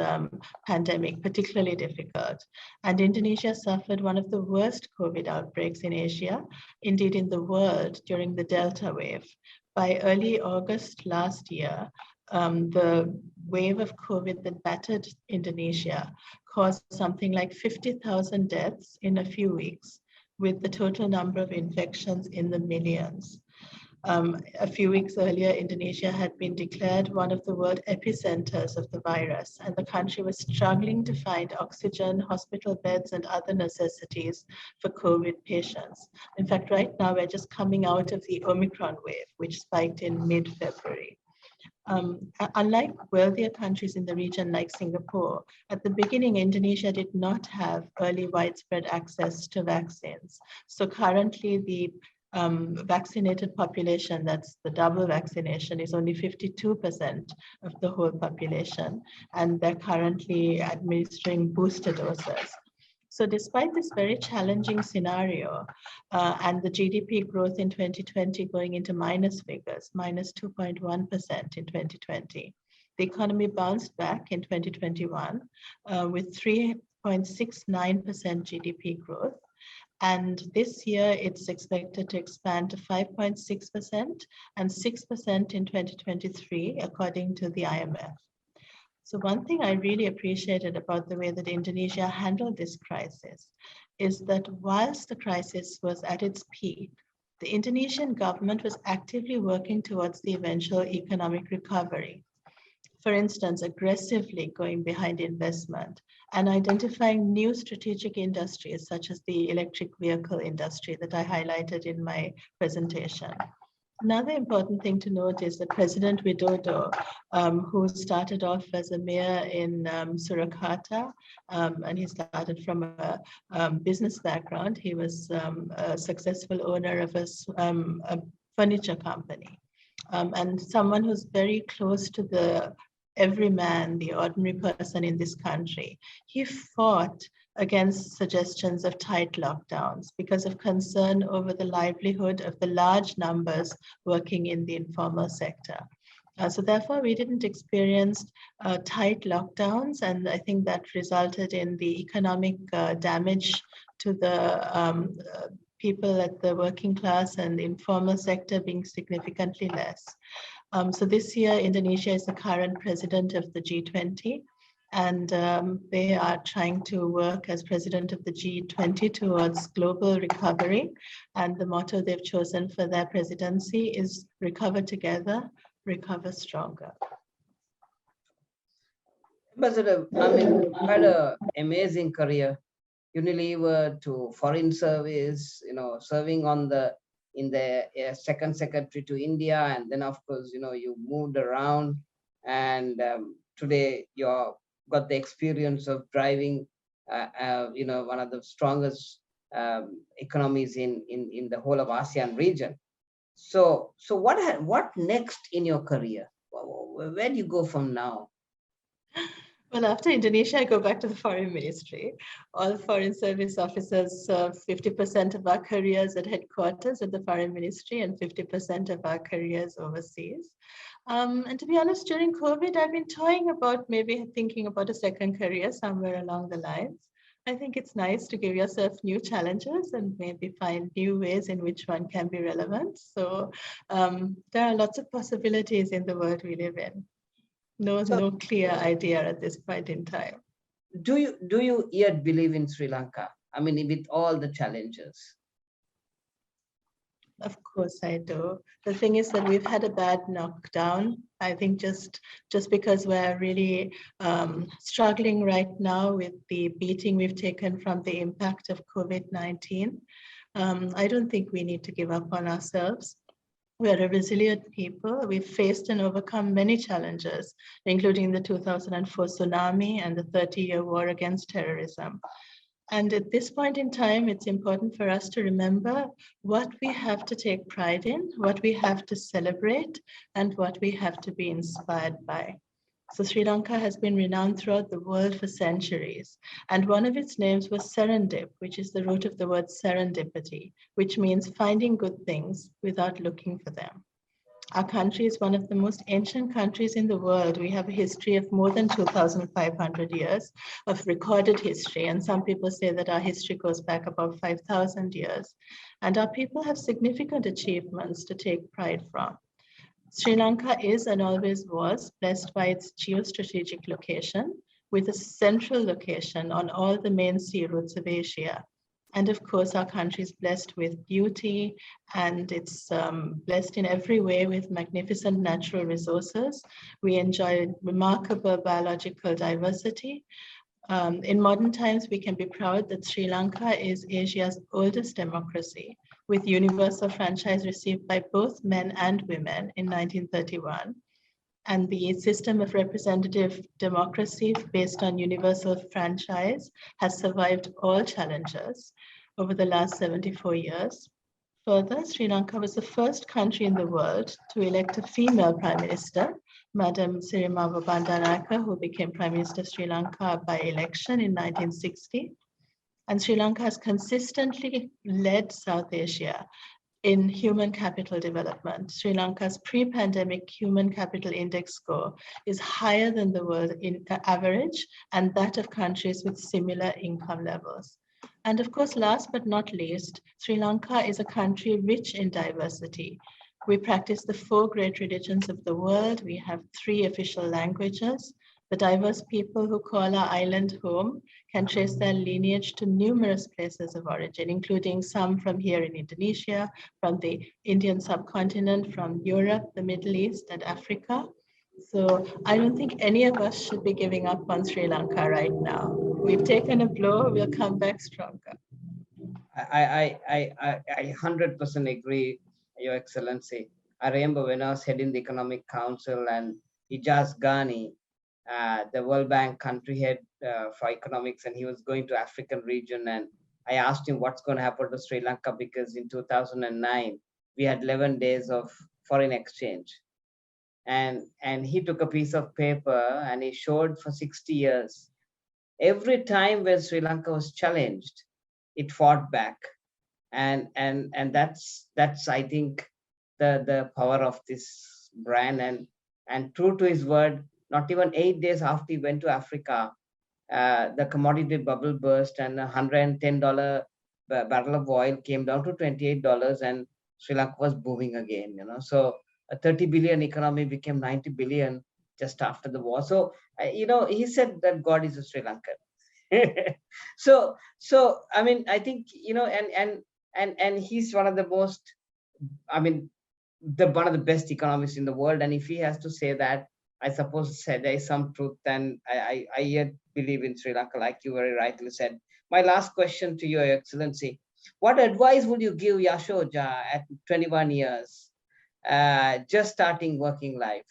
pandemic particularly difficult. And Indonesia suffered one of the worst COVID outbreaks in Asia, indeed in the world, during the Delta wave. by early August last year, the wave of COVID that battered Indonesia caused something like 50,000 deaths in a few weeks, with the total number of infections in the millions. A few weeks earlier, Indonesia had been declared one of the world epicenters of the virus, and the country was struggling to find oxygen, hospital beds, and other necessities for COVID patients. In fact, right now, we're just coming out of the Omicron wave, which spiked in mid-February. Unlike wealthier countries in the region like Singapore, at the beginning, Indonesia did not have early widespread access to vaccines. So currently the vaccinated population, that's the double vaccination, is only 52% of the whole population, and they're currently administering booster doses. So despite this very challenging scenario and the GDP growth in 2020 going into minus figures, minus 2.1% in 2020, the economy bounced back in 2021 with 3.69% GDP growth. And this year, it's expected to expand to 5.6% and 6% in 2023, according to the IMF. So one thing I really appreciated about the way that Indonesia handled this crisis is that whilst the crisis was at its peak, the Indonesian government was actively working towards the eventual economic recovery. For instance, aggressively going behind investment and identifying new strategic industries such as the electric vehicle industry that I highlighted in my presentation. Another important thing to note is that President Widodo, who started off as a mayor in Surakarta, and he started from a business background. He was a successful owner of a furniture company, and someone who's very close to the everyman, the ordinary person in this country. He fought against suggestions of tight lockdowns because of concern over the livelihood of the large numbers working in the informal sector. So therefore, we didn't experience tight lockdowns, and I think that resulted in the economic damage to the people at the working class and informal sector being significantly less. So this year, Indonesia is the current president of the G20, and they are trying to work as president of the G20 towards global recovery. And the motto they've chosen for their presidency is recover together, recover stronger. Ambassador, I mean, you had an amazing career. Unilever to foreign service, serving in the second secretary to India, and then of course, you moved around, and today you're got the experience of driving, one of the strongest economies in the whole of ASEAN region. So what next in your career? Where do you go from now? Well, after Indonesia, I go back to the foreign ministry. All foreign service officers serve 50% of our careers at headquarters at the foreign ministry and 50% of our careers overseas. And to be honest, during COVID, I've been toying about maybe thinking about a second career somewhere along the lines. I think it's nice to give yourself new challenges and maybe find new ways in which one can be relevant. So there are lots of possibilities in the world we live in. No clear idea at this point in time. Do you yet believe in Sri Lanka? I mean, with all the challenges. Of course I do. The thing is that we've had a bad knockdown. I think just because we're really struggling right now with the beating we've taken from the impact of COVID-19, I don't think we need to give up on ourselves. We are a resilient people. We've faced and overcome many challenges, including the 2004 tsunami and the 30-year war against terrorism. And at this point in time, it's important for us to remember what we have to take pride in, what we have to celebrate, and what we have to be inspired by. So Sri Lanka has been renowned throughout the world for centuries. And one of its names was Serendip, which is the root of the word serendipity, which means finding good things without looking for them. Our country is one of the most ancient countries in the world. We have a history of more than 2,500 years of recorded history. And some people say that our history goes back about 5,000 years. And our people have significant achievements to take pride from. Sri Lanka is and always was blessed by its geostrategic location, with a central location on all the main sea routes of Asia. And of course, our country is blessed with beauty, and it's blessed in every way with magnificent natural resources. We enjoy remarkable biological diversity. In modern times, we can be proud that Sri Lanka is Asia's oldest democracy, with universal franchise received by both men and women in 1931. And the system of representative democracy based on universal franchise has survived all challenges over the last 74 years. Further, Sri Lanka was the first country in the world to elect a female prime minister, Madam Sirimava Bandaranaike, who became Prime Minister of Sri Lanka by election in 1960. And Sri Lanka has consistently led South Asia in human capital development. Sri Lanka's pre-pandemic human capital index score is higher than the world average and that of countries with similar income levels. And of course, last but not least, Sri Lanka is a country rich in diversity. We practice the 4 great religions of the world. We have 3 official languages. The diverse people who call our island home can trace their lineage to numerous places of origin, including some from here in Indonesia, from the Indian subcontinent, from Europe, the Middle East, and Africa. So I don't think any of us should be giving up on Sri Lanka right now. We've taken a blow, we'll come back stronger. I 100% agree, Your Excellency. I remember when I was heading the Economic Council and Ijaz Ghani, the World Bank country head for economics, and he was going to African region. And I asked him what's going to happen to Sri Lanka, because in 2009, we had 11 days of foreign exchange. And he took a piece of paper and he showed for 60 years, every time when Sri Lanka was challenged, it fought back. And that's I think the power of this brand. And true to his word, not even 8 days after he went to Africa, the commodity bubble burst and $110 barrel of oil came down to $28, and Sri Lanka was booming again. So a 30 billion economy became 90 billion just after the war. So he said that God is a Sri Lankan. so I mean, I think and he's one of the most, I mean, one of the best economists in the world. And if he has to say that, I suppose there is some truth. And I yet believe in Sri Lanka, like you very rightly said. My last question to Your Excellency: what advice would you give Yasoja at 21 years, just starting working life?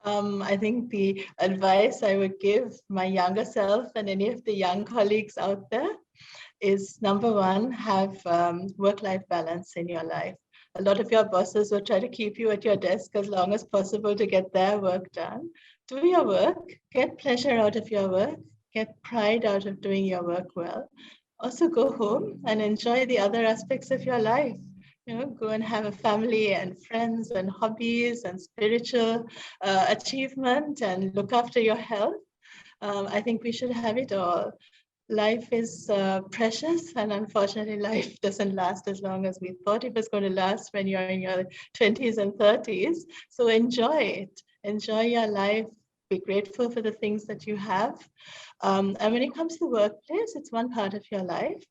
I think the advice I would give my younger self and any of the young colleagues out there is, number 1, have work-life balance in your life. A lot of your bosses will try to keep you at your desk as long as possible to get their work done. Do your work, get pleasure out of your work, get pride out of doing your work well. Also go home and enjoy the other aspects of your life. Go and have a family and friends and hobbies and spiritual achievement, and look after your health. I think we should have it all. Life is precious, and unfortunately life doesn't last as long as we thought it was going to last when you're in your 20s and 30s. So enjoy it. Enjoy your life. Be grateful for the things that you have. And when it comes to the workplace, it's one part of your life.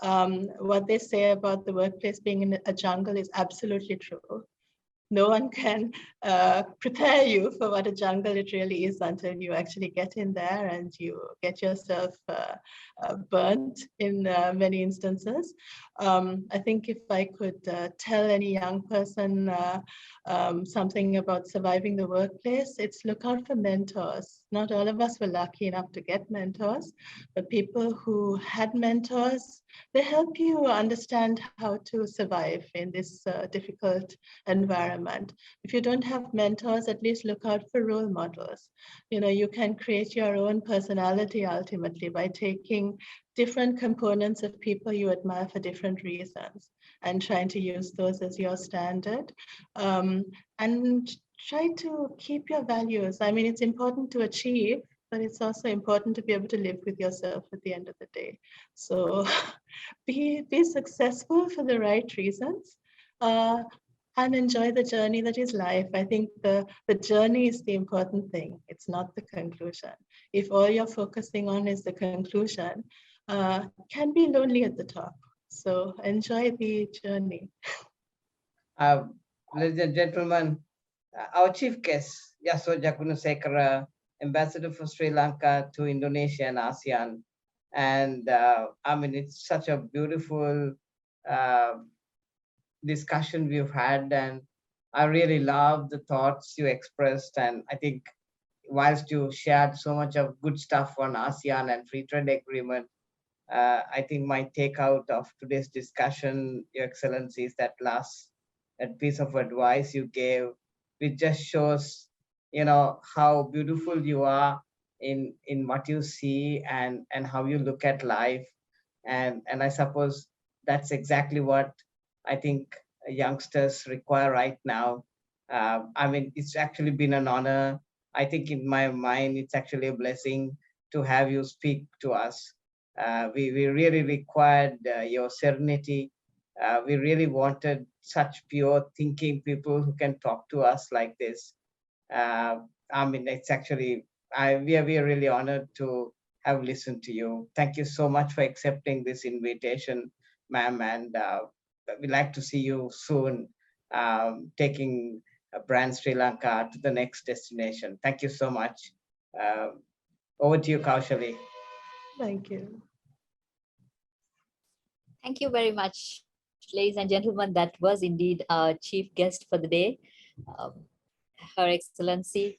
What they say about the workplace being in a jungle is absolutely true. No one can prepare you for what a jungle it really is until you actually get in there and you get yourself burnt in many instances. I think if I could tell any young person something about surviving the workplace, it's look out for mentors. Not all of us were lucky enough to get mentors, but people who had mentors, they help you understand how to survive in this difficult environment. If you don't have mentors, at least look out for role models. You can create your own personality ultimately by taking different components of people you admire for different reasons and trying to use those as your standard. And try to keep your values. I mean, it's important to achieve, but it's also important to be able to live with yourself at the end of the day. So be successful for the right reasons. and enjoy the journey that is life. I think the journey is the important thing. It's not the conclusion. If all you're focusing on is the conclusion, can be lonely at the top. So enjoy the journey. Uh, Ladies and gentlemen, our chief guest, Yasoja Gunesekara, Ambassador for Sri Lanka to Indonesia and ASEAN. And I mean, it's such a beautiful uh, discussion we've had, and I really love the thoughts you expressed. And I think whilst you shared so much of good stuff on ASEAN and free trade agreement, I think my takeout of today's discussion, Your Excellency, is that piece of advice you gave, which just shows, how beautiful you are in what you see and how you look at life, and I suppose that's exactly what I think youngsters require right now. I mean, it's actually been an honor. I think in my mind, it's actually a blessing to have you speak to us. We really required your serenity. We really wanted such pure thinking people who can talk to us like this. uh, I mean, it's actually, we are really honored to have listened to you. Thank you so much for accepting this invitation, ma'am, and we'd like to see you soon, taking brand Sri Lanka to the next destination. Thank you so much. Over to you, Kaushali. Thank you. Thank you very much, ladies and gentlemen. That was indeed our chief guest for the day, um, Her Excellency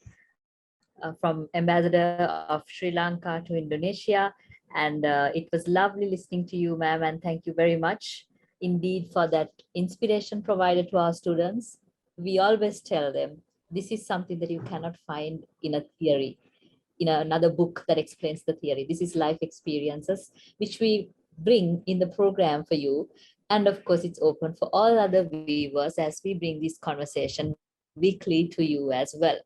from Ambassador of Sri Lanka to Indonesia. And it was lovely listening to you, ma'am. And thank you very much indeed for that inspiration provided to our students. We always tell them this is something that you cannot find in a theory, in another book that explains the theory. This is life experiences, which we bring in the program for you. And of course, it's open for all other viewers as we bring this conversation weekly to you as well.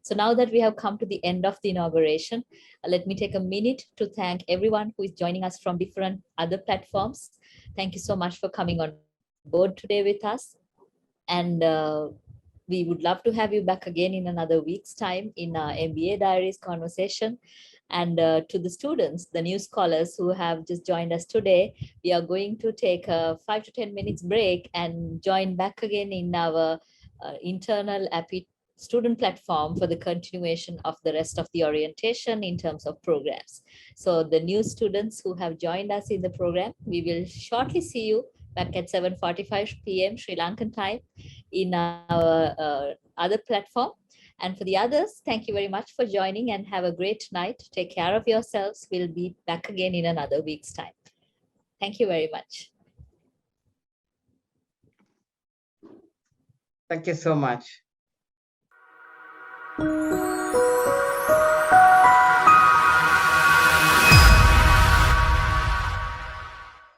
So now that we have come to the end of the inauguration, let me take a minute to thank everyone who is joining us from different other platforms. Thank you so much for coming on board today with us. And we would love to have you back again in another week's time in our MBA Diaries conversation. And to the students, the new scholars who have just joined us today, we are going to take a 5 to 10 minutes break and join back again in our internal API student platform for the continuation of the rest of the orientation in terms of programs. So the new students who have joined us in the program, we will shortly see you back at 7:45 p.m. Sri Lankan time in our other platform. And for the others, thank you very much for joining and have a great night. Take care of yourselves. We'll be back again in another week's time. Thank you very much. Thank you so much.